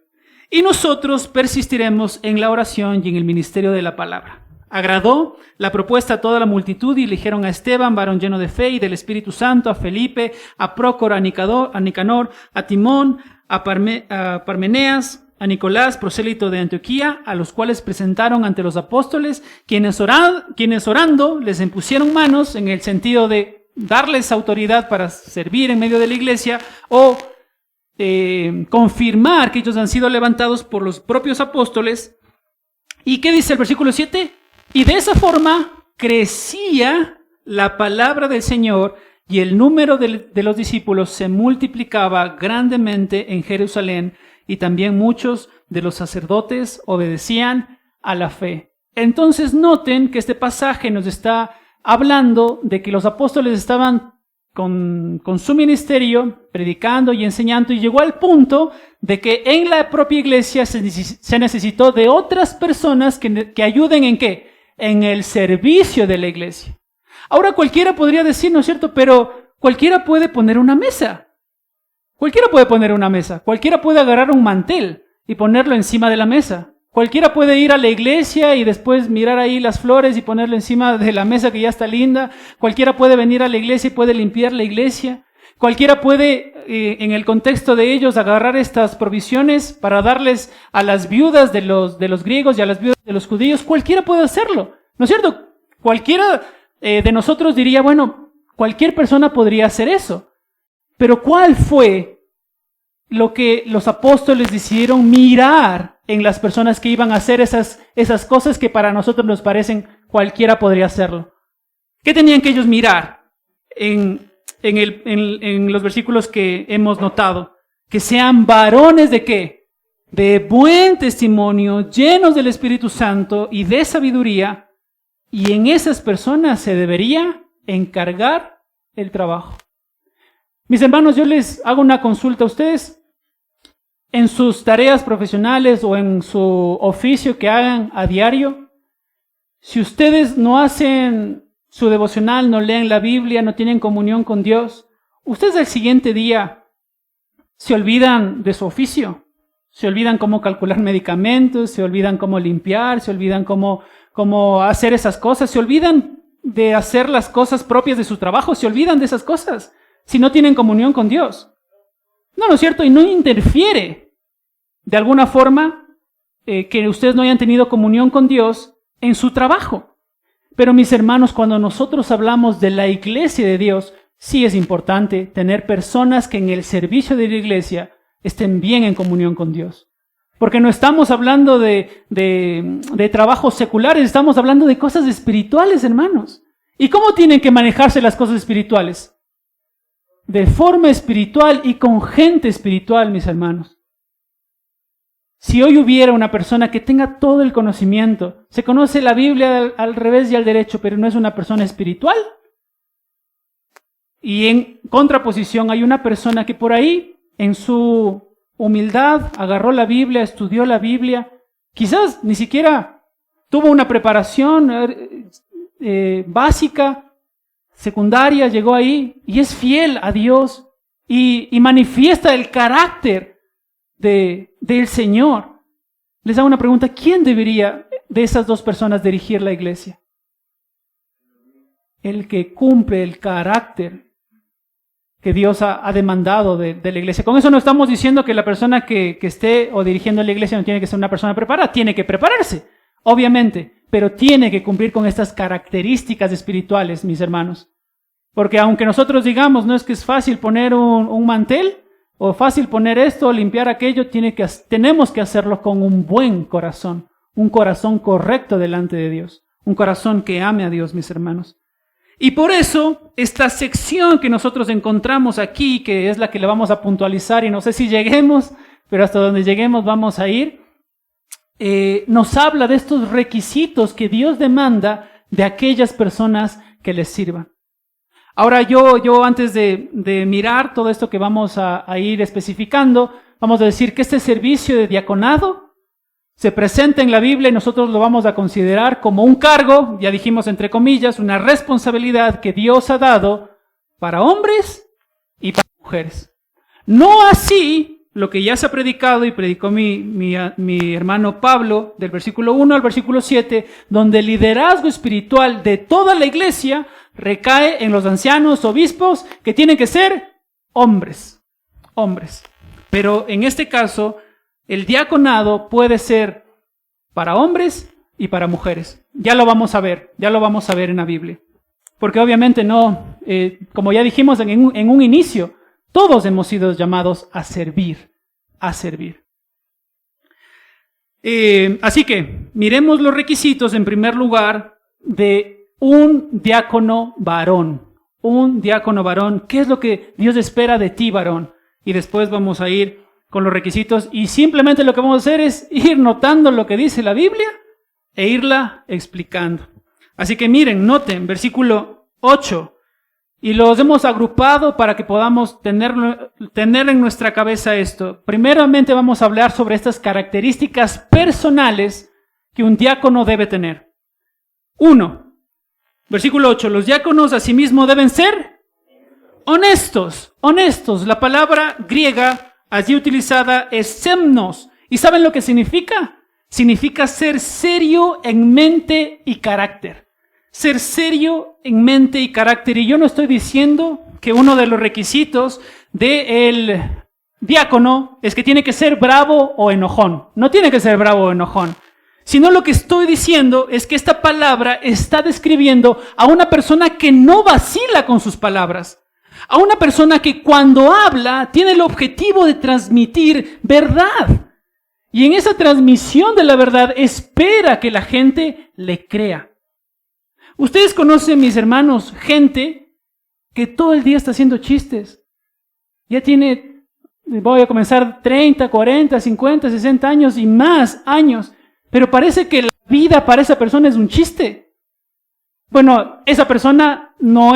Y nosotros persistiremos en la oración y en el ministerio de la palabra. Agradó la propuesta a toda la multitud y eligieron a Esteban, varón lleno de fe y del Espíritu Santo, a Felipe, a Prócoro, a Nicanor, a Timón, a Parmeneas, a Nicolás, prosélito de Antioquía, a los cuales presentaron ante los apóstoles, quienes orando les impusieron manos, en el sentido de darles autoridad para servir en medio de la iglesia, o confirmar que ellos han sido levantados por los propios apóstoles. ¿Y qué dice el versículo 7? Y de esa forma crecía la palabra del Señor y el número de los discípulos se multiplicaba grandemente en Jerusalén, y también muchos de los sacerdotes obedecían a la fe. Entonces noten que este pasaje nos está hablando de que los apóstoles estaban con su ministerio, predicando y enseñando, y llegó al punto de que en la propia iglesia se necesitó de otras personas que ayuden ¿en qué? En el servicio de la iglesia. Ahora cualquiera podría decir, ¿no es cierto? Pero cualquiera puede poner una mesa. Cualquiera puede poner una mesa. Cualquiera puede agarrar un mantel y ponerlo encima de la mesa. Cualquiera puede ir a la iglesia y después mirar ahí las flores y ponerlo encima de la mesa que ya está linda. Cualquiera puede venir a la iglesia y puede limpiar la iglesia. Cualquiera puede, en el contexto de ellos, agarrar estas provisiones para darles a las viudas de los griegos y a las viudas de los judíos. Cualquiera puede hacerlo, ¿no es cierto? Cualquiera de nosotros diría, bueno, cualquier persona podría hacer eso. Pero ¿cuál fue lo que los apóstoles decidieron mirar en las personas que iban a hacer esas cosas que para nosotros nos parecen cualquiera podría hacerlo? ¿Qué tenían que ellos mirar en los versículos que hemos notado? Que sean varones ¿de qué? De buen testimonio, llenos del Espíritu Santo y de sabiduría, y en esas personas se debería encargar el trabajo. Mis hermanos, yo les hago una consulta a ustedes. En sus tareas profesionales o en su oficio que hagan a diario, si ustedes no hacen su devocional, no leen la Biblia, no tienen comunión con Dios, ustedes al siguiente día se olvidan de su oficio, se olvidan cómo calcular medicamentos, se olvidan cómo limpiar, se olvidan cómo hacer esas cosas, se olvidan de hacer las cosas propias de su trabajo, se olvidan de esas cosas si no tienen comunión con Dios. ¿No es cierto? Y no interfiere de alguna forma que ustedes no hayan tenido comunión con Dios en su trabajo. Pero mis hermanos, cuando nosotros hablamos de la iglesia de Dios, sí es importante tener personas que en el servicio de la iglesia estén bien en comunión con Dios. Porque no estamos hablando de trabajos seculares, estamos hablando de cosas espirituales, hermanos. ¿Y cómo tienen que manejarse las cosas espirituales? De forma espiritual y con gente espiritual, mis hermanos. Si hoy hubiera una persona que tenga todo el conocimiento, se conoce la Biblia al revés y al derecho, pero no es una persona espiritual. Y en contraposición hay una persona que por ahí, en su humildad, agarró la Biblia, estudió la Biblia, quizás ni siquiera tuvo una preparación básica, secundaria, llegó ahí y es fiel a Dios y manifiesta el carácter del Señor. Les hago una pregunta: ¿quién debería de esas dos personas dirigir la iglesia? El que cumple el carácter que Dios ha demandado de la iglesia. Con eso no estamos diciendo que la persona que esté o dirigiendo la iglesia no tiene que ser una persona preparada, tiene que prepararse, obviamente, pero tiene que cumplir con estas características espirituales, mis hermanos. Porque aunque nosotros digamos, no es que es fácil poner un mantel, o fácil poner esto, o limpiar aquello, tenemos que hacerlo con un buen corazón, un corazón correcto delante de Dios, un corazón que ame a Dios, mis hermanos. Y por eso, esta sección que nosotros encontramos aquí, que es la que le vamos a puntualizar, y no sé si lleguemos, pero hasta donde lleguemos vamos a ir, nos habla de estos requisitos que Dios demanda de aquellas personas que les sirvan. Ahora yo antes de mirar todo esto que vamos a ir especificando, vamos a decir que este servicio de diaconado se presenta en la Biblia y nosotros lo vamos a considerar como un cargo, ya dijimos entre comillas, una responsabilidad que Dios ha dado para hombres y para mujeres. No así lo que ya se ha predicado y predicó mi hermano Pablo del versículo 1 al versículo 7, donde el liderazgo espiritual de toda la iglesia recae en los ancianos, obispos, que tienen que ser hombres. Pero en este caso, el diaconado puede ser para hombres y para mujeres. Ya lo vamos a ver en la Biblia. Porque obviamente no, como ya dijimos en un inicio, todos hemos sido llamados a servir. Así que miremos los requisitos en primer lugar de un diácono varón. ¿Qué es lo que Dios espera de ti, varón? Y después vamos a ir con los requisitos y simplemente lo que vamos a hacer es ir notando lo que dice la Biblia e irla explicando. Así que miren, noten, versículo 8, y los hemos agrupado para que podamos tener en nuestra cabeza esto. Primeramente vamos a hablar sobre estas características personales que un diácono debe tener. 1, versículo 8, los diáconos asimismo deben ser honestos. La palabra griega allí utilizada es semnos. ¿Y saben lo que significa? Significa ser serio en mente y carácter. Ser serio en mente y carácter. Y yo no estoy diciendo que uno de los requisitos del diácono es que tiene que ser bravo o enojón. No tiene que ser bravo o enojón. Sino lo que estoy diciendo es que esta palabra está describiendo a una persona que no vacila con sus palabras. A una persona que cuando habla tiene el objetivo de transmitir verdad. Y en esa transmisión de la verdad espera que la gente le crea. Ustedes conocen, mis hermanos, gente que todo el día está haciendo chistes. Ya tiene, voy a comenzar 30, 40, 50, 60 años y más años. Pero parece que la vida para esa persona es un chiste. Bueno, esa persona no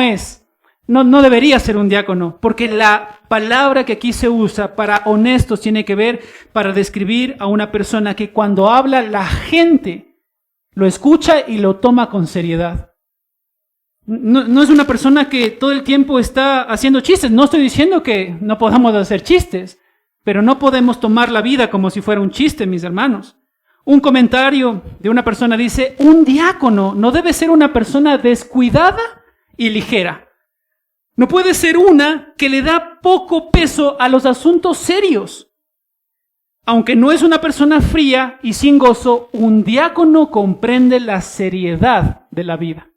debería ser un diácono, porque la palabra que aquí se usa para honestos tiene que ver para describir a una persona que cuando habla la gente lo escucha y lo toma con seriedad. No es una persona que todo el tiempo está haciendo chistes. No estoy diciendo que no podamos hacer chistes, pero no podemos tomar la vida como si fuera un chiste, mis hermanos. Un comentario de una persona dice, un diácono no debe ser una persona descuidada y ligera. No puede ser una que le da poco peso a los asuntos serios. Aunque no es una persona fría y sin gozo, un diácono comprende la seriedad de la vida.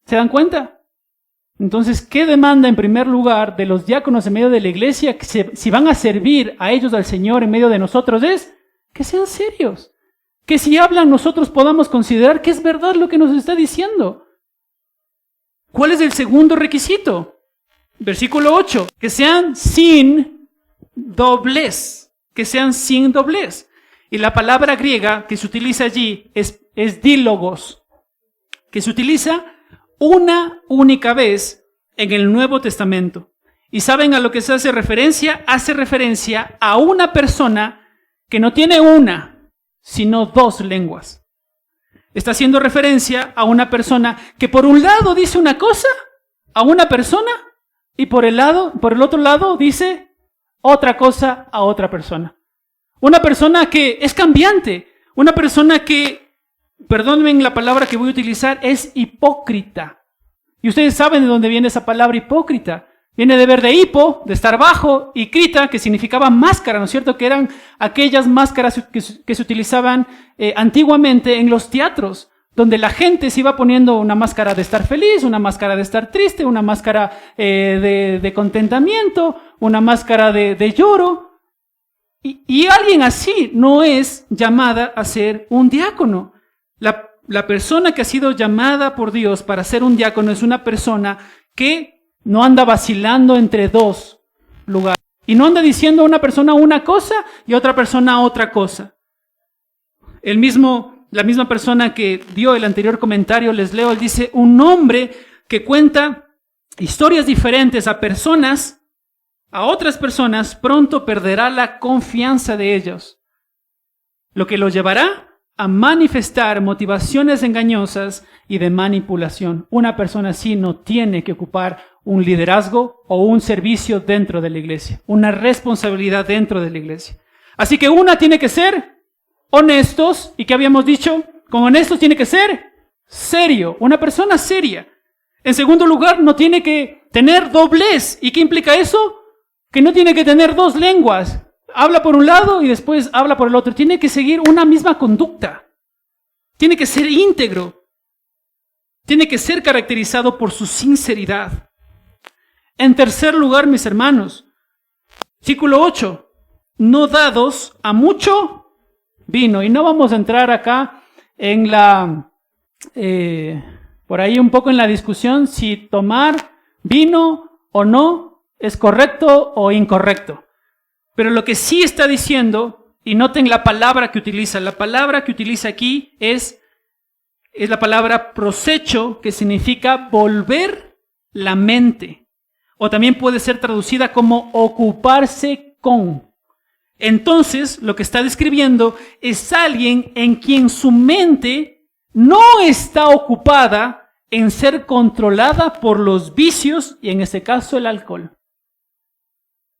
¿Se dan cuenta? Entonces, ¿qué demanda en primer lugar de los diáconos en medio de la iglesia? Que si van a servir a ellos al Señor en medio de nosotros es que sean serios. Que si hablan nosotros podamos considerar que es verdad lo que nos está diciendo. ¿Cuál es el segundo requisito? Versículo 8, que sean sin doblez. Y la palabra griega que se utiliza allí es dílogos, que se utiliza una única vez en el Nuevo Testamento. ¿Y saben a lo que se hace referencia? Hace referencia a una persona que no tiene una, sino dos lenguas. Está haciendo referencia a una persona que por un lado dice una cosa a una persona y por el otro lado dice otra cosa a otra persona. Una persona que es cambiante, una persona que, perdónenme la palabra que voy a utilizar, es hipócrita. Y ustedes saben de dónde viene esa palabra hipócrita. Viene de ver de hipo, de estar bajo, y crita, que significaba máscara, ¿no es cierto? Que eran aquellas máscaras que se utilizaban antiguamente en los teatros, donde la gente se iba poniendo una máscara de estar feliz, una máscara de estar triste, una máscara de contentamiento, una máscara de lloro. Y alguien así no es llamada a ser un diácono. La persona que ha sido llamada por Dios para ser un diácono es una persona que no anda vacilando entre dos lugares. Y no anda diciendo a una persona una cosa y a otra persona otra cosa. La misma persona que dio el anterior comentario, les leo, él dice, un hombre que cuenta historias diferentes a otras personas, pronto perderá la confianza de ellos. lo que los llevará a manifestar motivaciones engañosas y de manipulación. Una persona así no tiene que ocupar un liderazgo o un servicio dentro de la iglesia, una responsabilidad dentro de la iglesia. Así que una tiene que ser honestos, y ¿qué habíamos dicho? Con honestos tiene que ser serio, una persona seria. En segundo lugar, no tiene que tener doblez. ¿Y qué implica eso? Que no tiene que tener dos lenguas. Habla por un lado y después habla por el otro. Tiene que seguir una misma conducta. Tiene que ser íntegro. Tiene que ser caracterizado por su sinceridad. En tercer lugar, mis hermanos, versículo 8, no dados a mucho vino. Y no vamos a entrar acá en por ahí un poco en la discusión si tomar vino o no es correcto o incorrecto. Pero lo que sí está diciendo, y noten la palabra que utiliza aquí es la palabra prosecho, que significa volver la mente. O también puede ser traducida como ocuparse con. Entonces, lo que está describiendo es alguien en quien su mente no está ocupada en ser controlada por los vicios, y en este caso el alcohol.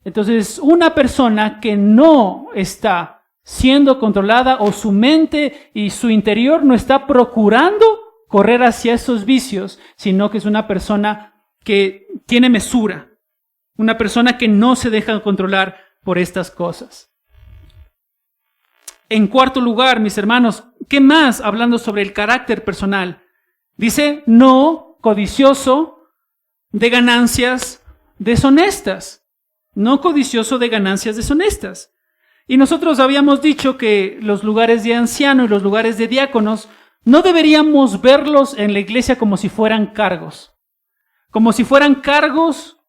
Entonces, una persona que no está siendo controlada, o su mente y su interior no está procurando correr hacia esos vicios, sino que es una persona que tiene mesura, una persona que no se deja controlar por estas cosas. En cuarto lugar, mis hermanos, ¿qué más hablando sobre el carácter personal? Dice, no codicioso de ganancias deshonestas. No codicioso de ganancias deshonestas. Y nosotros habíamos dicho que los lugares de anciano y los lugares de diáconos no deberíamos verlos en la iglesia como si fueran cargos. Como si fueran cargos,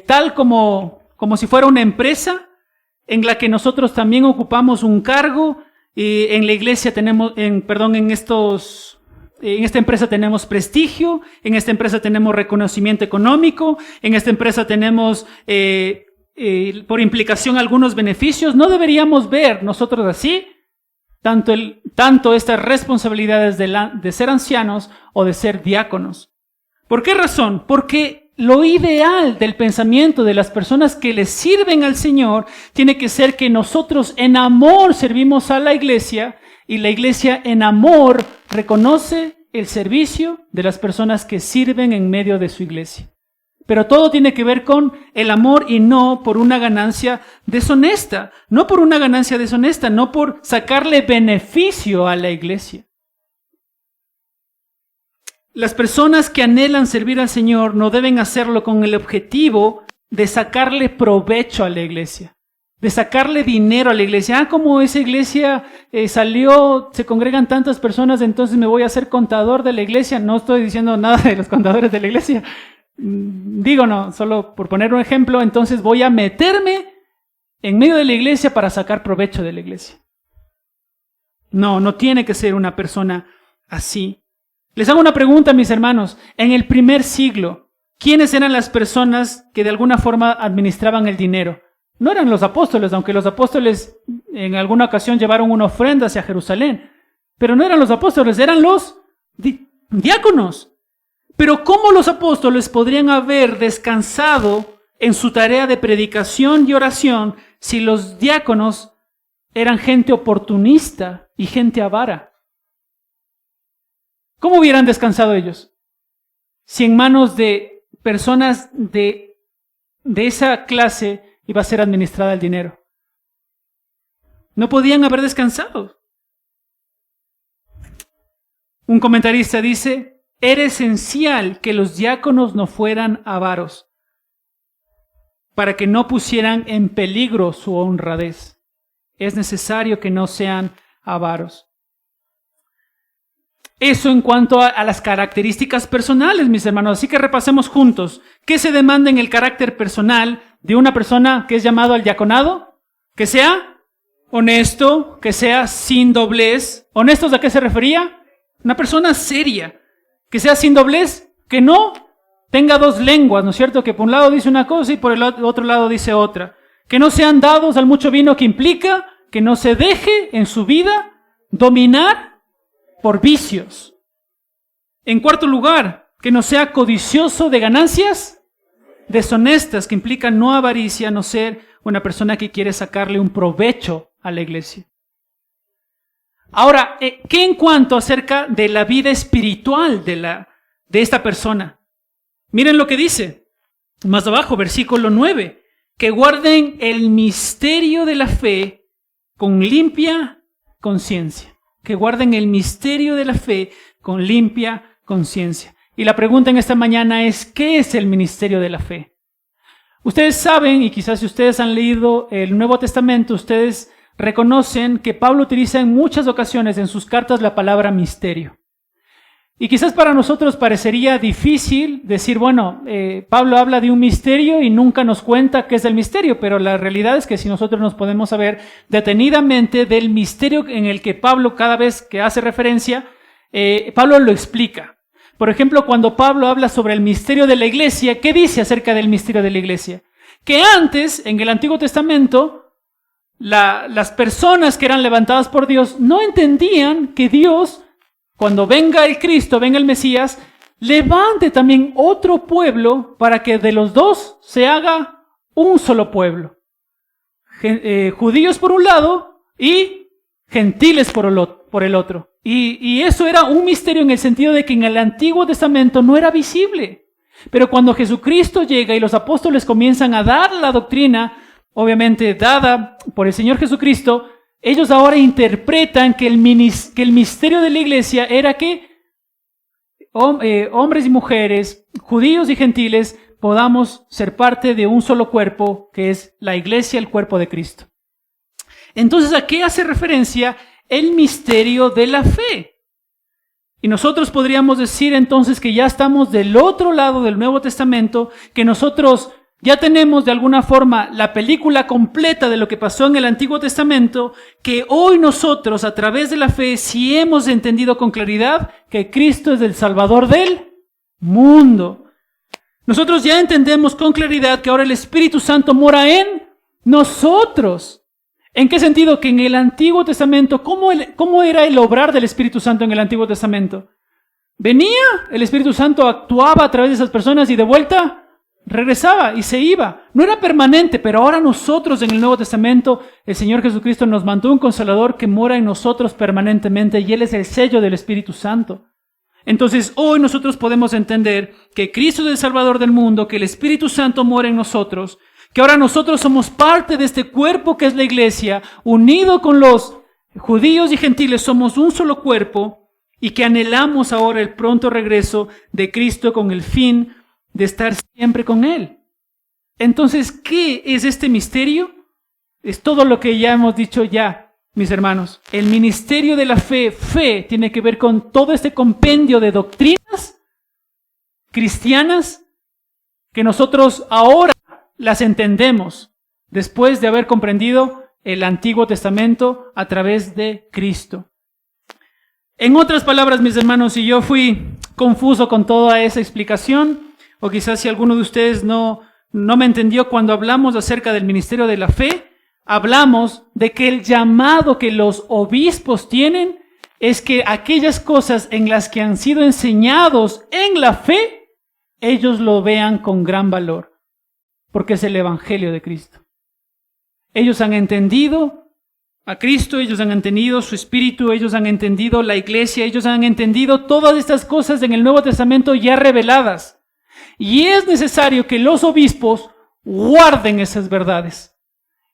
tal como si fuera una empresa en la que nosotros también ocupamos un cargo. En la iglesia tenemos, en esta empresa tenemos prestigio, en esta empresa tenemos reconocimiento económico, en esta empresa tenemos por implicación algunos beneficios. No deberíamos ver nosotros así tanto estas responsabilidades de ser ancianos o de ser diáconos. ¿Por qué razón? Porque lo ideal del pensamiento de las personas que le sirven al Señor tiene que ser que nosotros en amor servimos a la iglesia, y la iglesia en amor reconoce el servicio de las personas que sirven en medio de su iglesia. Pero todo tiene que ver con el amor y no por una ganancia deshonesta. No por una ganancia deshonesta, no por sacarle beneficio a la iglesia. Las personas que anhelan servir al Señor no deben hacerlo con el objetivo de sacarle provecho a la iglesia, de sacarle dinero a la iglesia. Como esa iglesia se congregan tantas personas, entonces me voy a hacer contador de la iglesia. No estoy diciendo nada de los contadores de la iglesia. Digo, no, solo por poner un ejemplo, entonces voy a meterme en medio de la iglesia para sacar provecho de la iglesia. No tiene que ser una persona así. Les hago una pregunta, mis hermanos. En el primer siglo, ¿quiénes eran las personas que de alguna forma administraban el dinero? No eran los apóstoles, aunque los apóstoles en alguna ocasión llevaron una ofrenda hacia Jerusalén. Pero no eran los apóstoles, eran los diáconos. Pero ¿cómo los apóstoles podrían haber descansado en su tarea de predicación y oración si los diáconos eran gente oportunista y gente avara? ¿Cómo hubieran descansado ellos? Si en manos de personas de esa clase iba a ser administrada el dinero. No podían haber descansado. Un comentarista dice, era esencial que los diáconos no fueran avaros para que no pusieran en peligro su honradez. Es necesario que no sean avaros. Eso en cuanto a las características personales, mis hermanos. Así que repasemos juntos. ¿Qué se demanda en el carácter personal de una persona que es llamado al diaconado? Que sea honesto, que sea sin doblez. ¿Honestos a qué se refería? Una persona seria. Que sea sin doblez, que no tenga dos lenguas, ¿no es cierto? Que por un lado dice una cosa y por el otro lado dice otra. Que no sean dados al mucho vino, que implica que no se deje en su vida dominar por vicios. En cuarto lugar, que no sea codicioso de ganancias deshonestas, que implican no avaricia, no ser una persona que quiere sacarle un provecho a la iglesia. Ahora, ¿qué en cuanto acerca de la vida espiritual de esta persona? Miren lo que dice, más abajo, versículo 9, que guarden el misterio de la fe con limpia conciencia. Que guarden el misterio de la fe con limpia conciencia. Y la pregunta en esta mañana es, ¿qué es el ministerio de la fe? Ustedes saben, y quizás si ustedes han leído el Nuevo Testamento, ustedes reconocen que Pablo utiliza en muchas ocasiones en sus cartas la palabra misterio. Y quizás para nosotros parecería difícil decir, bueno, Pablo habla de un misterio y nunca nos cuenta qué es el misterio, pero la realidad es que si nosotros nos podemos saber detenidamente del misterio en el que Pablo cada vez que hace referencia, Pablo lo explica. Por ejemplo, cuando Pablo habla sobre el misterio de la iglesia, ¿qué dice acerca del misterio de la iglesia? Que antes, en el Antiguo Testamento, las personas que eran levantadas por Dios no entendían que Dios, cuando venga el Cristo, venga el Mesías, levante también otro pueblo para que de los dos se haga un solo pueblo. Judíos por un lado y gentiles por el otro. Y eso era un misterio en el sentido de que en el Antiguo Testamento no era visible. Pero cuando Jesucristo llega y los apóstoles comienzan a dar la doctrina, obviamente dada por el Señor Jesucristo, ellos ahora interpretan que el misterio de la iglesia era que hombres y mujeres, judíos y gentiles, podamos ser parte de un solo cuerpo, que es la iglesia, el cuerpo de Cristo. Entonces, ¿a qué hace referencia el misterio de la fe? Y nosotros podríamos decir entonces que ya estamos del otro lado del Nuevo Testamento, que nosotros ya tenemos de alguna forma la película completa de lo que pasó en el Antiguo Testamento, que hoy nosotros a través de la fe sí hemos entendido con claridad que Cristo es el Salvador del mundo. Nosotros ya entendemos con claridad que ahora el Espíritu Santo mora en nosotros. ¿En qué sentido? Que en el Antiguo Testamento, ¿cómo era el obrar del Espíritu Santo en el Antiguo Testamento? Venía, el Espíritu Santo actuaba a través de esas personas y de vuelta regresaba y se iba. No era permanente, pero ahora nosotros en el Nuevo Testamento, el Señor Jesucristo nos mandó un Consolador que mora en nosotros permanentemente y Él es el sello del Espíritu Santo. Entonces hoy nosotros podemos entender que Cristo es el Salvador del mundo, que el Espíritu Santo mora en nosotros, que ahora nosotros somos parte de este cuerpo que es la iglesia, unido con los judíos y gentiles, somos un solo cuerpo y que anhelamos ahora el pronto regreso de Cristo con el fin de estar siempre con Él. Entonces, ¿qué es este misterio? Es todo lo que ya hemos dicho ya, mis hermanos. El ministerio de la fe tiene que ver con todo este compendio de doctrinas cristianas que nosotros ahora las entendemos después de haber comprendido el Antiguo Testamento a través de Cristo. En otras palabras, mis hermanos, si yo fui confuso con toda esa explicación, o quizás si alguno de ustedes no me entendió cuando hablamos acerca del ministerio de la fe, hablamos de que el llamado que los obispos tienen es que aquellas cosas en las que han sido enseñados en la fe, ellos lo vean con gran valor. Porque es el Evangelio de Cristo. Ellos han entendido a Cristo, ellos han entendido su Espíritu, ellos han entendido la iglesia, ellos han entendido todas estas cosas en el Nuevo Testamento ya reveladas. Y es necesario que los obispos guarden esas verdades.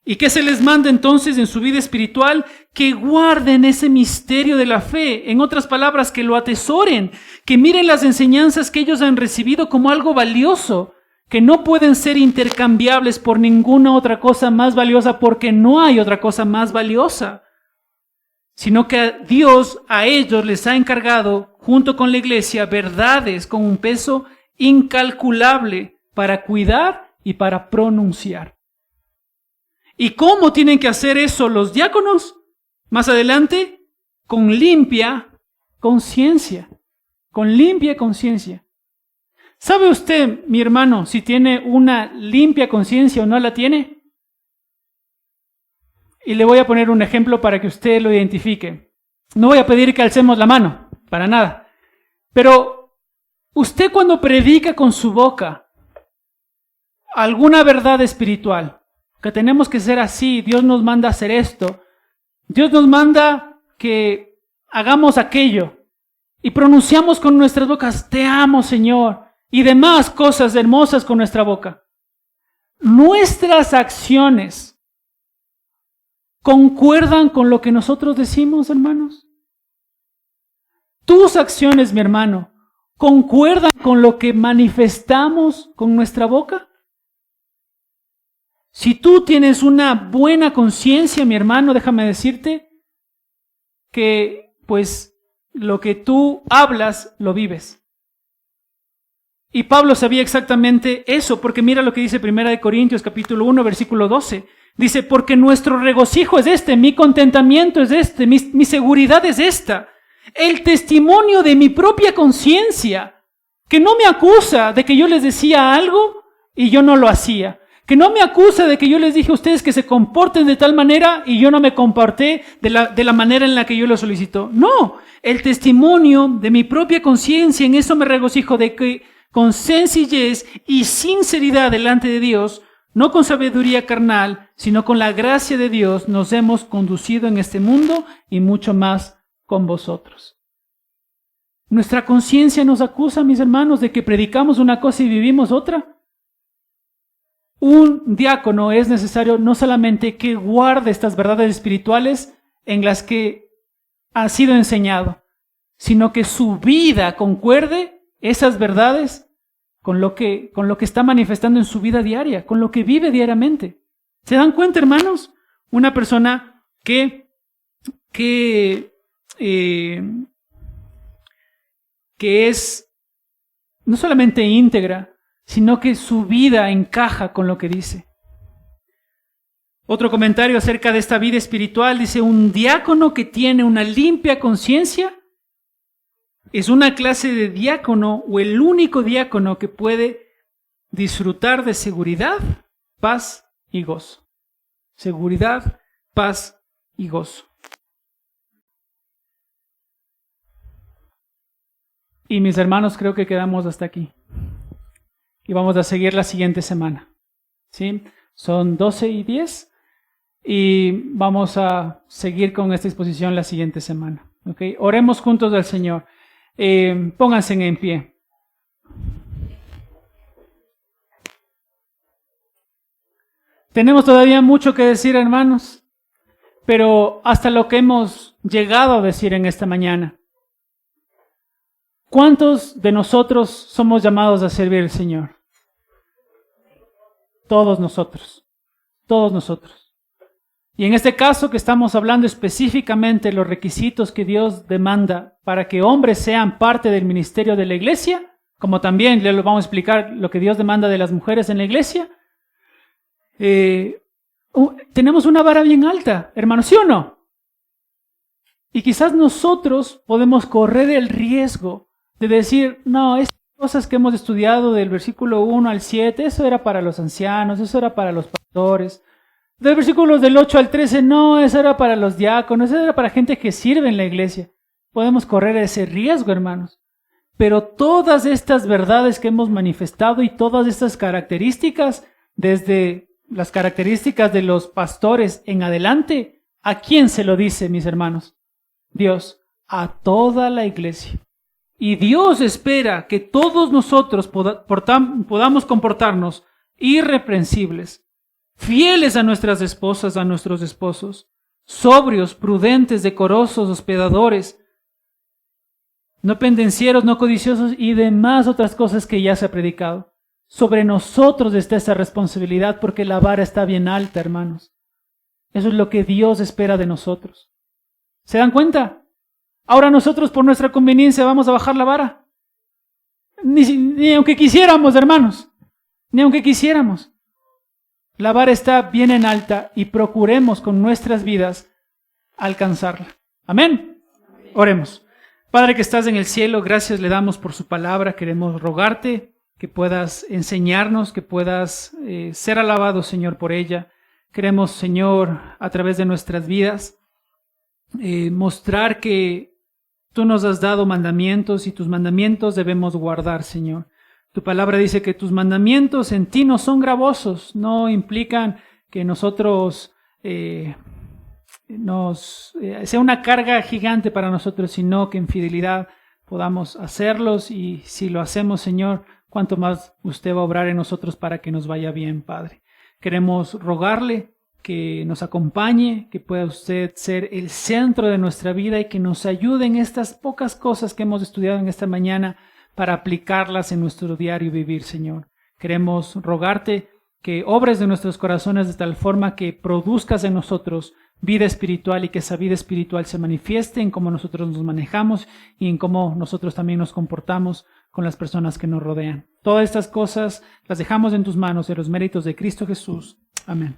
¿Y qué se les manda entonces en su vida espiritual? Que guarden ese misterio de la fe. En otras palabras, que lo atesoren, que miren las enseñanzas que ellos han recibido como algo valioso, que no pueden ser intercambiables por ninguna otra cosa más valiosa, porque no hay otra cosa más valiosa, sino que Dios a ellos les ha encargado, junto con la iglesia, verdades con un peso incalculable para cuidar y para pronunciar. ¿Y cómo tienen que hacer eso los diáconos? Más adelante, con limpia conciencia, con limpia conciencia. ¿Sabe usted, mi hermano, si tiene una limpia conciencia o no la tiene? Y le voy a poner un ejemplo para que usted lo identifique. No voy a pedir que alcemos la mano, para nada. Pero usted cuando predica con su boca alguna verdad espiritual, que tenemos que ser así, Dios nos manda a hacer esto, Dios nos manda que hagamos aquello, y pronunciamos con nuestras bocas, te amo, Señor, y demás cosas hermosas con nuestra boca. Nuestras acciones concuerdan con lo que nosotros decimos, hermanos. Tus acciones, mi hermano, concuerdan con lo que manifestamos con nuestra boca. Si tú tienes una buena conciencia, mi hermano, déjame decirte que, pues, lo que tú hablas, lo vives. Y Pablo sabía exactamente eso, porque mira lo que dice 1 Corintios capítulo 1, versículo 12. Dice, porque nuestro regocijo es este, mi contentamiento es este, mi seguridad es esta. El testimonio de mi propia conciencia, que no me acusa de que yo les decía algo y yo no lo hacía. Que no me acusa de que yo les dije a ustedes que se comporten de tal manera y yo no me comporté de la manera en la que yo lo solicitó. No, el testimonio de mi propia conciencia, en eso me regocijo, de que con sencillez y sinceridad delante de Dios, no con sabiduría carnal, sino con la gracia de Dios, nos hemos conducido en este mundo y mucho más con vosotros. Nuestra conciencia nos acusa, mis hermanos, de que predicamos una cosa y vivimos otra. Un diácono es necesario no solamente que guarde estas verdades espirituales en las que ha sido enseñado, sino que su vida concuerde esas verdades con lo que está manifestando en su vida diaria, con lo que vive diariamente. ¿Se dan cuenta, hermanos? Una persona que es no solamente íntegra, sino que su vida encaja con lo que dice. Otro comentario acerca de esta vida espiritual dice, un diácono que tiene una limpia conciencia es una clase de diácono o el único diácono que puede disfrutar de seguridad, paz y gozo. Seguridad, paz y gozo. Y mis hermanos, creo que quedamos hasta aquí. Y vamos a seguir la siguiente semana. ¿Sí? Son 12:10 y vamos a seguir con esta exposición la siguiente semana. ¿Okay? Oremos juntos al Señor. Pónganse en pie. Tenemos todavía mucho que decir, hermanos, pero hasta lo que hemos llegado a decir en esta mañana. ¿Cuántos de nosotros somos llamados a servir al Señor? Todos nosotros. Todos nosotros. Y en este caso que estamos hablando específicamente de los requisitos que Dios demanda para que hombres sean parte del ministerio de la iglesia, como también le vamos a explicar lo que Dios demanda de las mujeres en la iglesia, tenemos una vara bien alta, hermanos, ¿sí o no? Y quizás nosotros podemos correr el riesgo de decir, no, estas cosas que hemos estudiado del versículo 1 al 7, eso era para los ancianos, eso era para los pastores. Del versículos del 8 al 13, no, eso era para los diáconos, eso era para gente que sirve en la iglesia. Podemos correr ese riesgo, hermanos. Pero todas estas verdades que hemos manifestado y todas estas características, desde las características de los pastores en adelante, ¿a quién se lo dice, mis hermanos? Dios, a toda la iglesia. Y Dios espera que todos nosotros podamos comportarnos irreprensibles, fieles a nuestras esposas, a nuestros esposos, sobrios, prudentes, decorosos, hospedadores, no pendencieros, no codiciosos y demás otras cosas que ya se ha predicado. Sobre nosotros está esa responsabilidad porque la vara está bien alta, hermanos. Eso es lo que Dios espera de nosotros. ¿Se dan cuenta? Ahora nosotros por nuestra conveniencia vamos a bajar la vara. Ni aunque quisiéramos, hermanos. Ni aunque quisiéramos. La vara está bien en alta y procuremos con nuestras vidas alcanzarla. Amén. Oremos. Padre que estás en el cielo, gracias le damos por su palabra. Queremos rogarte que puedas enseñarnos, que puedas ser alabado, Señor, por ella. Queremos, Señor, a través de nuestras vidas, mostrar que tú nos has dado mandamientos y tus mandamientos debemos guardar, Señor. Tu palabra dice que tus mandamientos en ti no son gravosos, no implican que nosotros sea una carga gigante para nosotros, sino que en fidelidad podamos hacerlos, y si lo hacemos, Señor, cuánto más usted va a obrar en nosotros para que nos vaya bien, Padre. Queremos rogarle que nos acompañe, que pueda usted ser el centro de nuestra vida y que nos ayude en estas pocas cosas que hemos estudiado en esta mañana para aplicarlas en nuestro diario vivir, Señor. Queremos rogarte que obres de nuestros corazones de tal forma que produzcas en nosotros vida espiritual, y que esa vida espiritual se manifieste en cómo nosotros nos manejamos y en cómo nosotros también nos comportamos con las personas que nos rodean. Todas estas cosas las dejamos en tus manos, en los méritos de Cristo Jesús. Amén.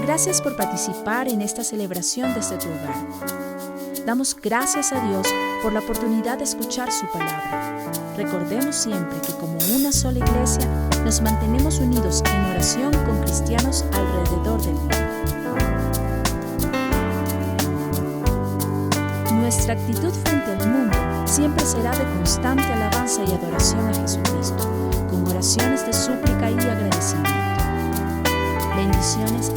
Gracias por participar en esta celebración desde tu hogar. Damos gracias a Dios por la oportunidad de escuchar su palabra. Recordemos siempre que como una sola iglesia nos mantenemos unidos en oración con cristianos alrededor del mundo. Nuestra actitud frente al mundo siempre será de constante alabanza y adoración a Jesucristo, con oraciones de súplica y agradecimiento. Bendiciones